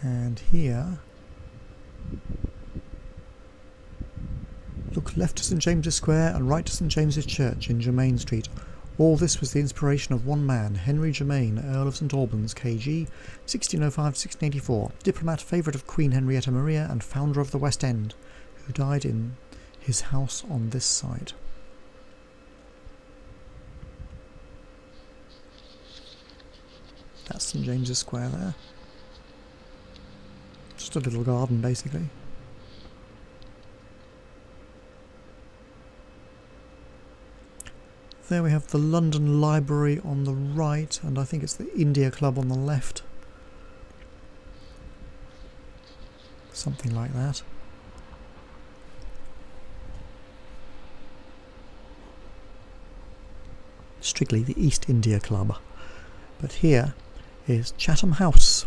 And here, look left to St James's Square and right to St James's Church in Germain Street. All this was the inspiration of one man, Henry Germain, Earl of St Albans, KG, 1605-1684, diplomat, favourite of Queen Henrietta Maria and founder of the West End, who died in his house on this side. That's St James's Square there. Just a little garden, basically. There we have the London Library on the right, and I think it's the India Club on the left. Something like that. Strictly the East India Club. But here is Chatham House.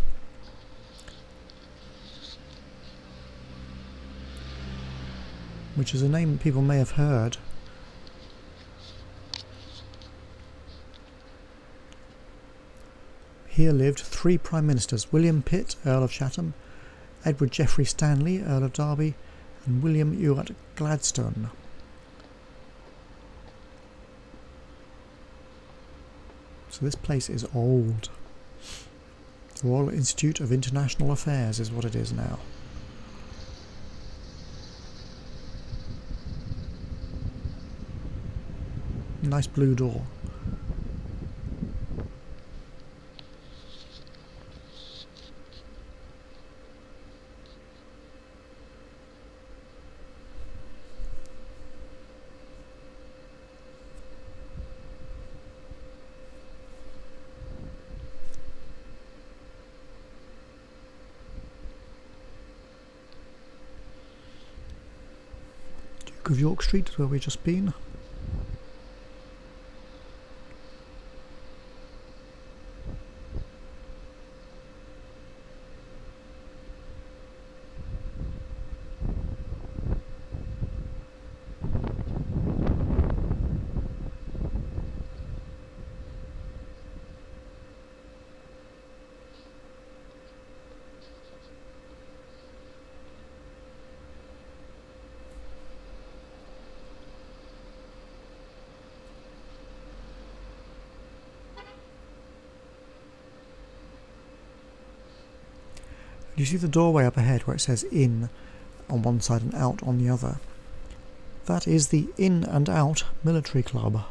Which is a name people may have heard. Here lived 3 Prime Ministers: William Pitt, Earl of Chatham, Edward Geoffrey Stanley, Earl of Derby, and William Ewart Gladstone. So this place is old. The Royal Institute of International Affairs is what it is now. Nice blue door. Duke of York Street, where we've just been. Do you see the doorway up ahead where it says in on one side and out on the other? That is the In and Out Military Club.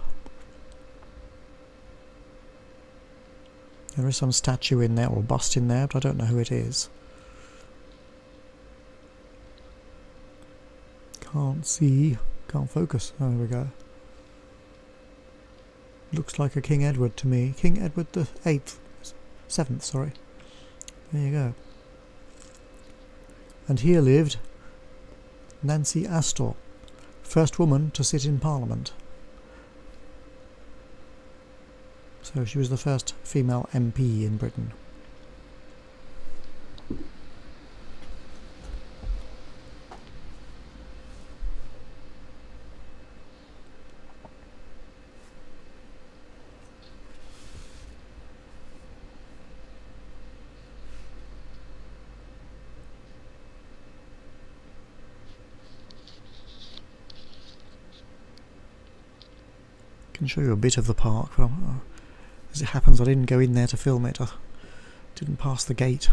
There is some statue in there, or bust in there, but I don't know who it is. Can't see, can't focus. Oh, there we go. Looks like a King Edward to me. King Edward the 8th, 7th, sorry. There you go. And here lived Nancy Astor, first woman to sit in Parliament. So she was the first female MP in Britain. I can show you a bit of the park, but as it happens I didn't go in there to film it. I didn't pass the gate.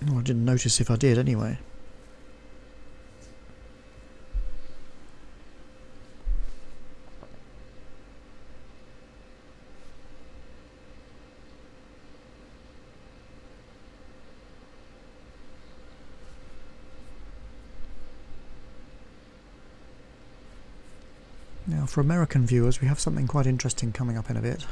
Oh, I didn't notice if I did anyway. Now for American viewers we have something quite interesting coming up in a bit.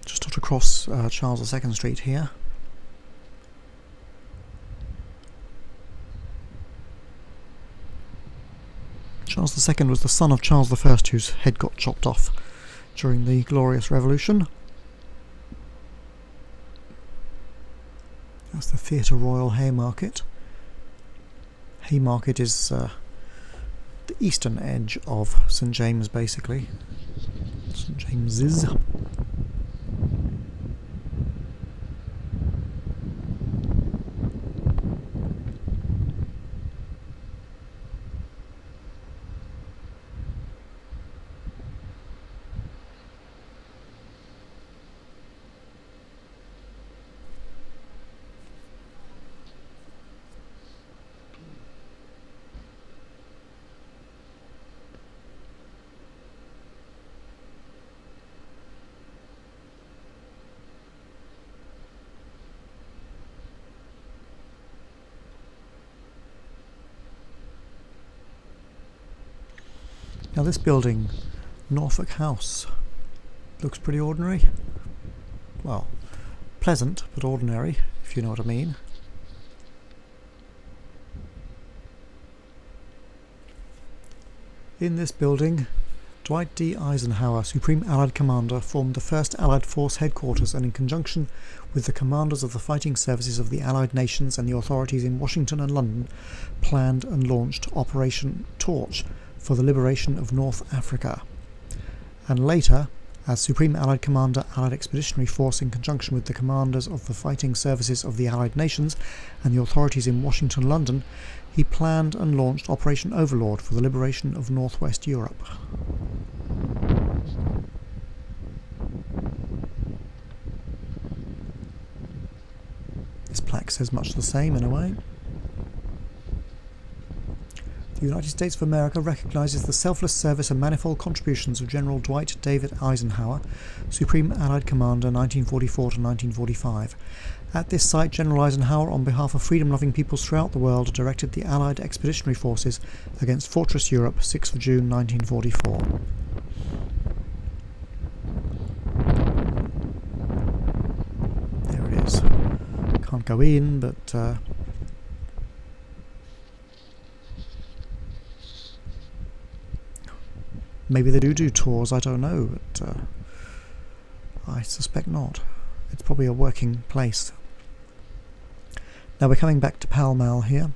Just to cross Charles II Street here. Charles II was the son of Charles I, whose head got chopped off during the Glorious Revolution. That's the Theatre Royal Haymarket. Haymarket is the eastern edge of St James, basically. St James's. Now this building, Norfolk House, looks pretty ordinary. Well, pleasant but ordinary, if you know what I mean. In this building, Dwight D. Eisenhower, Supreme Allied Commander, formed the first Allied Force headquarters, and in conjunction with the commanders of the fighting services of the Allied nations and the authorities in Washington and London, planned and launched Operation Torch for the liberation of North Africa. And later, As Supreme Allied Commander, Allied Expeditionary Force, in conjunction with the commanders of the fighting services of the Allied nations and the authorities in Washington and London, he planned and launched Operation Overlord for the liberation of Northwest Europe. This plaque says much the same in a way. The United States of America recognizes the selfless service and manifold contributions of General Dwight David Eisenhower, Supreme Allied Commander 1944 to 1945. At this site, General Eisenhower, on behalf of freedom-loving peoples throughout the world, directed the Allied Expeditionary Forces against Fortress Europe, 6th of June 1944. There it is. Can't go in, but maybe they do tours, I don't know, but I suspect not. It's probably a working place. Now we're coming back to Pall Mall here.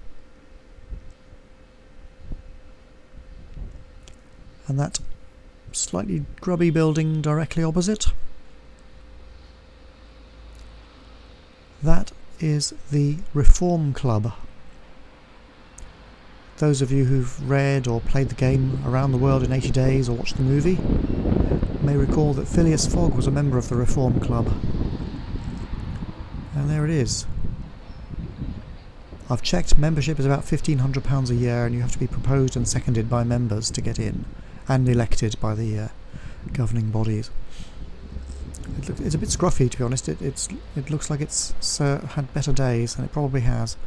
And that slightly grubby building directly opposite, that is the Reform Club. Those of you who've read or played the game Around the World in 80 Days or watched the movie may recall that Phileas Fogg was a member of the Reform Club. And there it is. I've checked, membership is about £1,500 a year, and you have to be proposed and seconded by members to get in, and elected by the governing bodies. It's a bit scruffy, to be honest. It looks like it's had better days, and it probably has.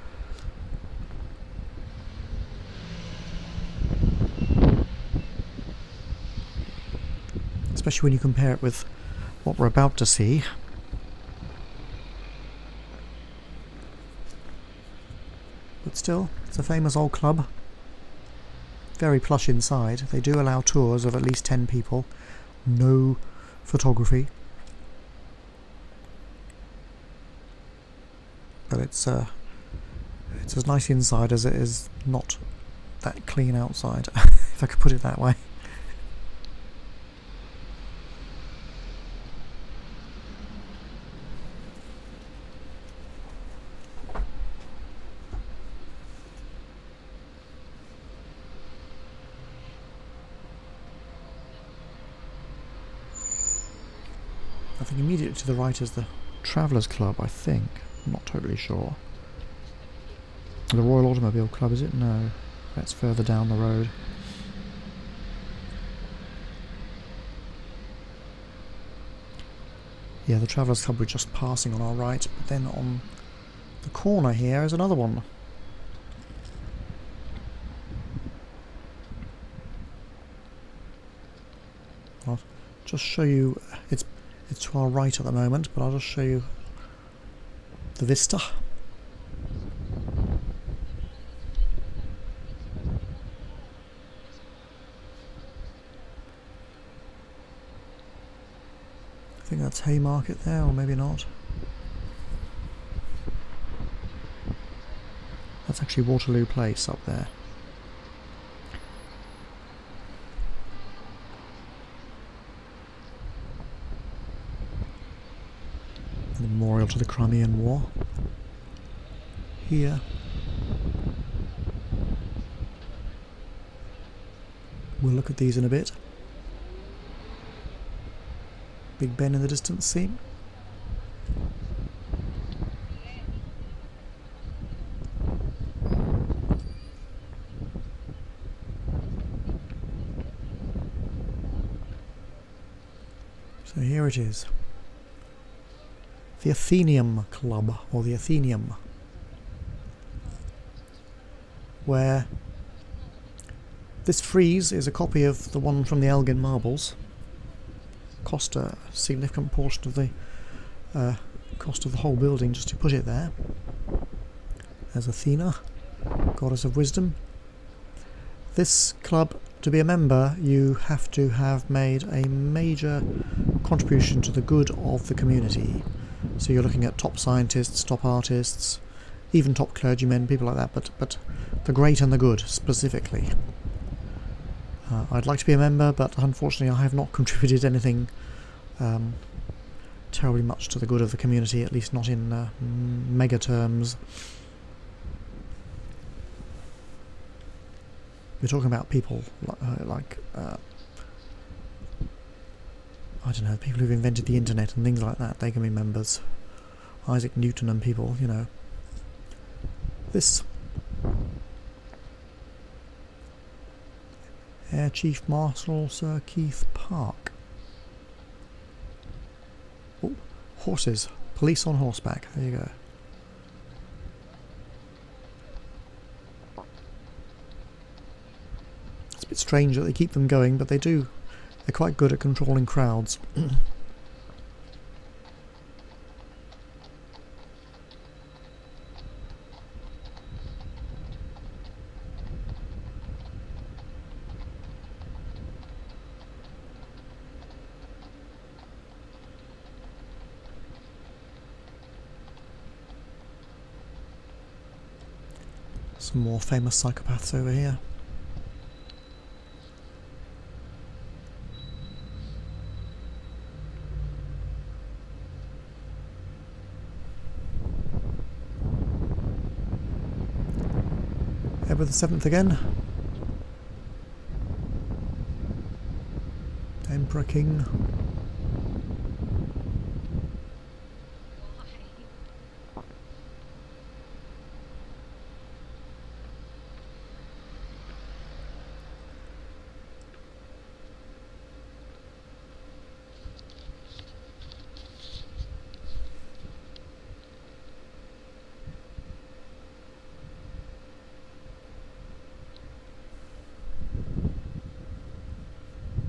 Especially when you compare it with what we're about to see. But still, it's a famous old club. Very plush inside. They do allow tours of at least 10 people. No photography. But it's as nice inside as it is not that clean outside, if I could put it that way. I think immediately to the right is the Travellers Club, I think. I'm not totally sure. The Royal Automobile Club, is it? No. That's further down the road. Yeah, the Travellers Club we're just passing on our right, but then on the corner here is another one. I'll just show you, it's to our right at the moment, but I'll just show you the vista. I think that's Haymarket there, or maybe not. That's actually Waterloo Place up there. The memorial to the Crimean War. Here. We'll look at these in a bit. Big Ben in the distance, see? So here it is. The Athenaeum Club, or the Athenaeum, where this frieze is a copy of the one from the Elgin Marbles. Cost a significant portion of the cost of the whole building just to put it there. There's Athena, goddess of wisdom. This club, to be a member, you have to have made a major contribution to the good of the community. So you're looking at top scientists, top artists, even top clergymen, people like that, but the great and the good specifically. I'd like to be a member, but unfortunately I have not contributed anything terribly much to the good of the community, at least not in mega terms. We're talking about people like I don't know, people who've invented the internet and things like that. They can be members. Isaac Newton and people, you know. This Air Chief Marshal Sir Keith Park. Oh, horses. Police on horseback. There you go. It's a bit strange that they keep them going, but they do. They're quite good at controlling crowds. Some more famous psychopaths over here. Edward VII again. Emperor King.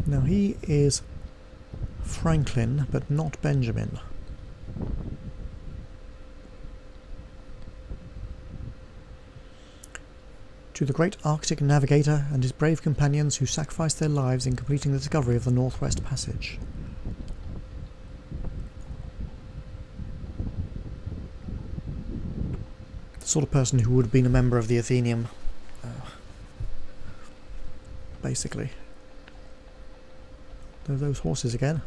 Now he is Franklin, but not Benjamin. To the great Arctic navigator and his brave companions who sacrificed their lives in completing the discovery of the Northwest Passage. The sort of person who would have been a member of the Athenaeum, basically. Those horses again.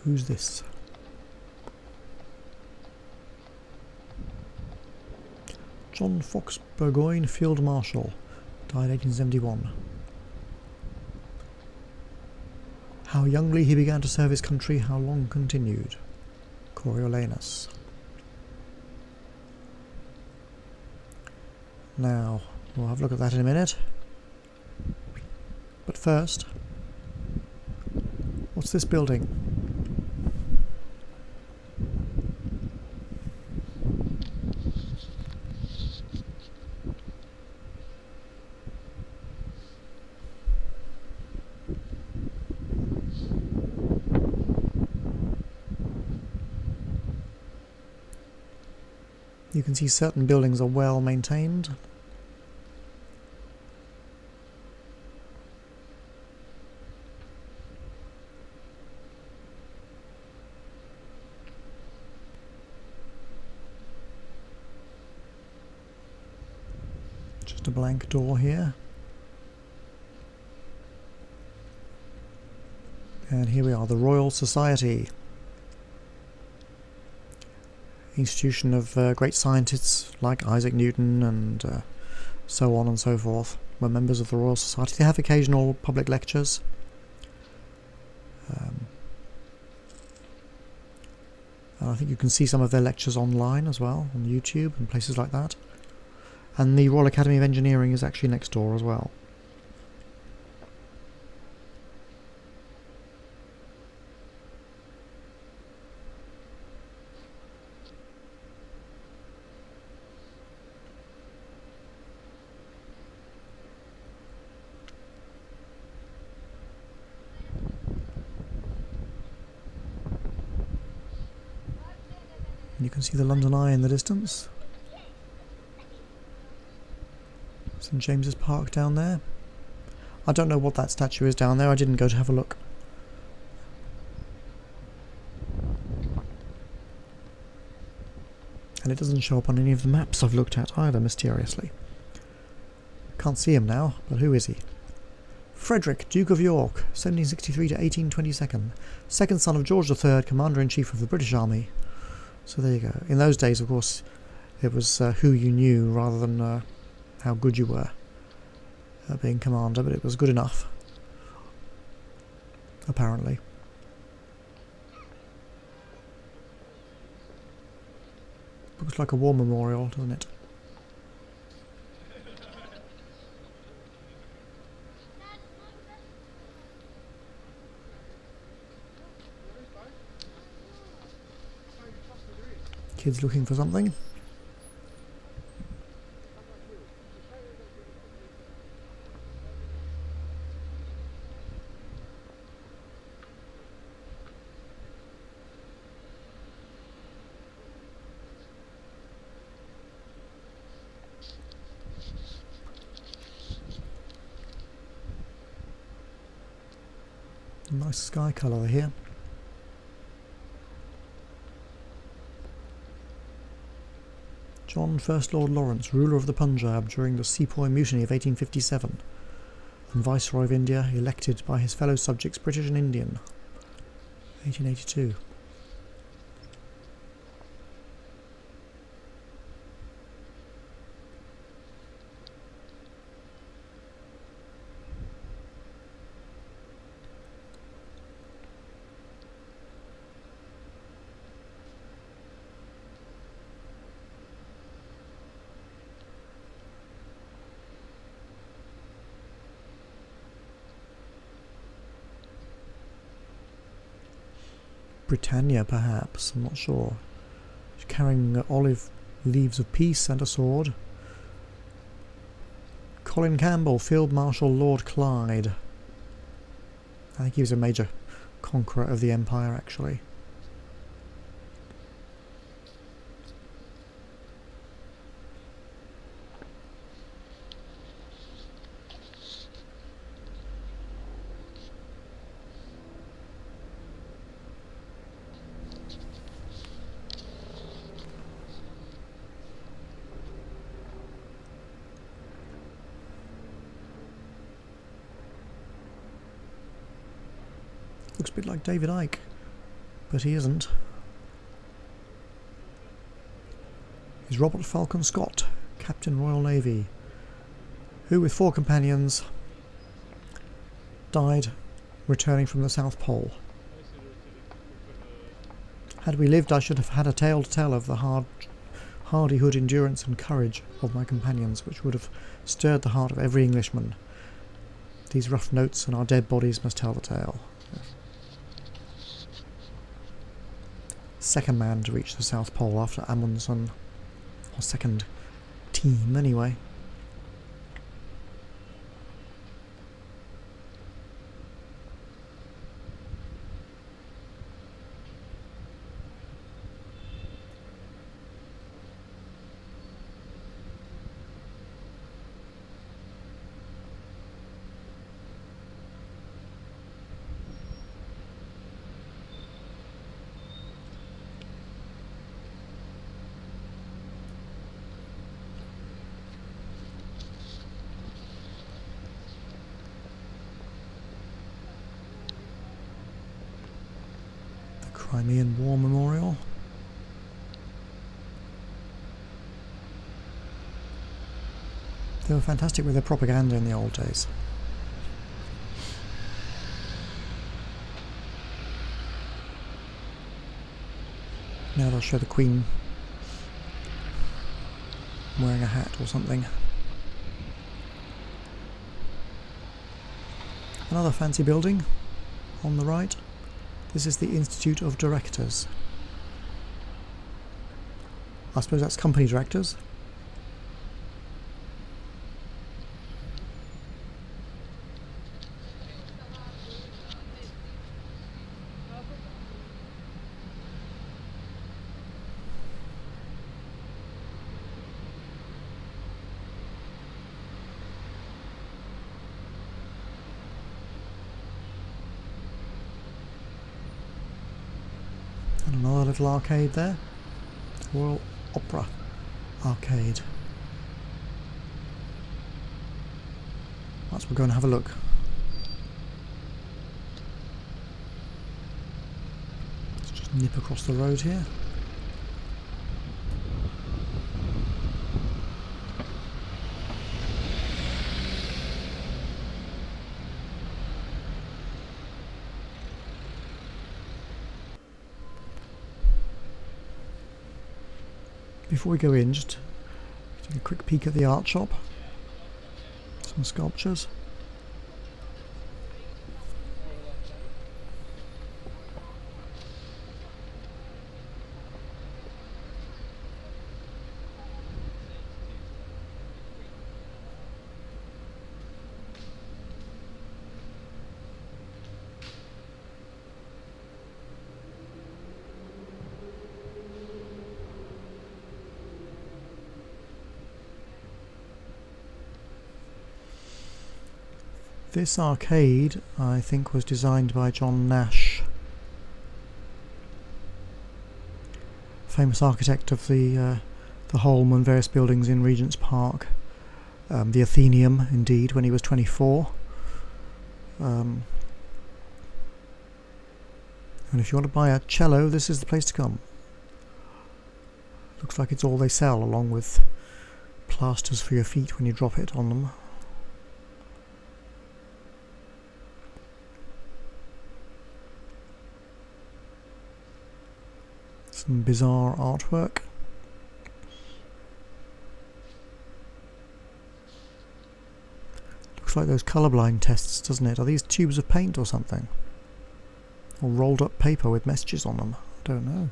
Who's this? John Fox Burgoyne, Field Marshal, died 1871. How youngly he began to serve his country, how long continued. Coriolanus. Now, we'll have a look at that in a minute. But first, what's this building? You can see certain buildings are well maintained. Just a blank door here. And here we are, the Royal Society. Institution of great scientists like Isaac Newton and so on and so forth were members of the Royal Society. They have occasional public lectures. And I think you can see some of their lectures online as well, on YouTube and places like that. And the Royal Academy of Engineering is actually next door as well. You can see the London Eye in the distance. St James's Park down there. I don't know what that statue is down there. I didn't go to have a look. And it doesn't show up on any of the maps I've looked at either, mysteriously. Can't see him now, but who is he? Frederick, Duke of York, 1763 to 1822, second son of George III, Commander-in-Chief of the British Army. So there you go. In those days, of course, it was who you knew rather than how good you were at being commander, but it was good enough, apparently. Looks like a war memorial, doesn't it? Kids looking for something. Nice sky colour here. John First Lord Lawrence, ruler of the Punjab during the Sepoy Mutiny of 1857, and Viceroy of India, elected by his fellow subjects British and Indian, 1882. Britannia, perhaps, I'm not sure. She's carrying olive leaves of peace and a sword. Colin Campbell, Field Marshal Lord Clyde. I think he was a major conqueror of the empire, actually. Looks a bit like David Icke, but he isn't. He's Robert Falcon Scott, Captain Royal Navy, who with 4 companions died returning from the South Pole. Had we lived, I should have had a tale to tell of the hardihood, endurance and courage of my companions, which would have stirred the heart of every Englishman. These rough notes and our dead bodies must tell the tale. Second man to reach the South Pole after Amundsen, or second team anyway. Crimean War Memorial. They were fantastic with their propaganda in the old days. Now they'll show the Queen wearing a hat or something. Another fancy building on the right. This is the Institute of Directors. I suppose that's company directors. And another little arcade there. Royal Opera Arcade. That's we're going to have a look. Let's just nip across the road here. Before we go in, just take a quick peek at the art shop. Some sculptures. This arcade, I think, was designed by John Nash, famous architect of the Holm and various buildings in Regent's Park, the Athenaeum, indeed, when he was 24. And if you want to buy a cello, this is the place to come. Looks like it's all they sell, along with plasters for your feet when you drop it on them. Some bizarre artwork. Looks like those colourblind tests, doesn't it? Are these tubes of paint or something? Or rolled up paper with messages on them? I don't know.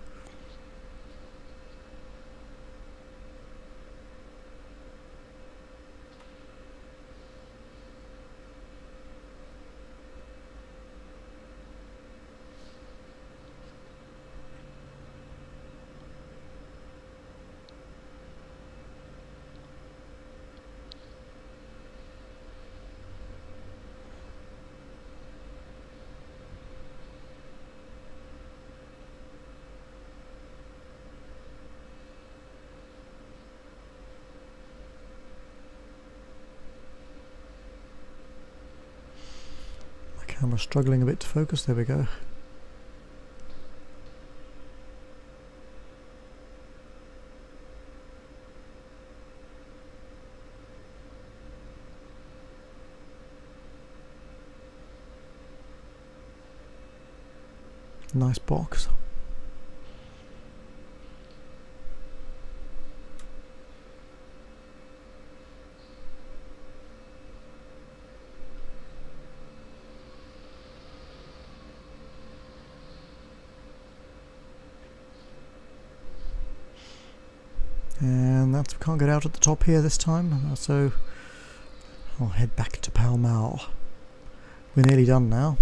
Camera struggling a bit to focus. There we go. Nice box. And we can't get out at the top here this time, so I'll head back to Pall Mall. We're nearly done now.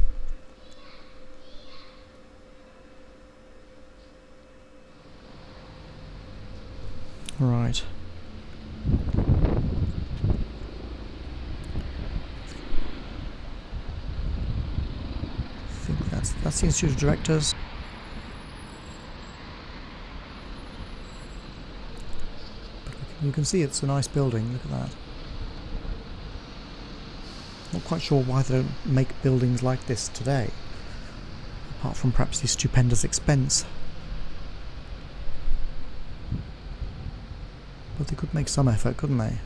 Right. I think that's the Institute of Directors. You can see it's a nice building, look at that. Not quite sure why they don't make buildings like this today, apart from perhaps the stupendous expense. But they could make some effort, couldn't they?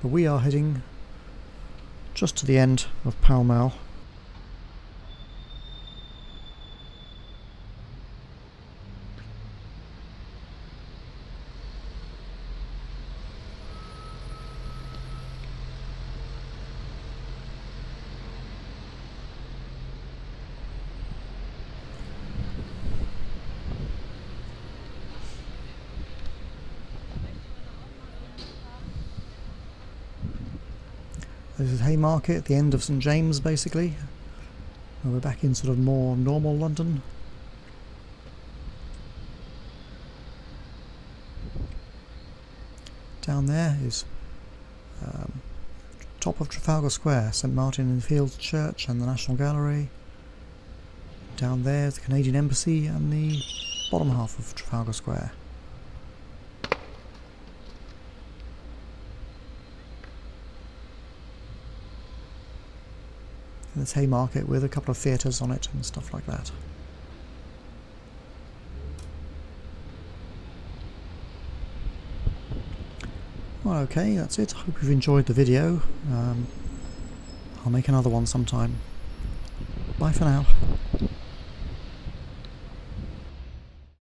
But we are heading just to the end of Pall Mall. This is Haymarket at the end of St James, basically. And we're back in sort of more normal London. Down there is top of Trafalgar Square, St Martin in the Fields Church and the National Gallery. Down there is the Canadian Embassy and the bottom half of Trafalgar Square. And there's Haymarket with a couple of theatres on it and stuff like that. Well, okay, that's it. Hope you've enjoyed the video. I'll make another one sometime. Bye for now.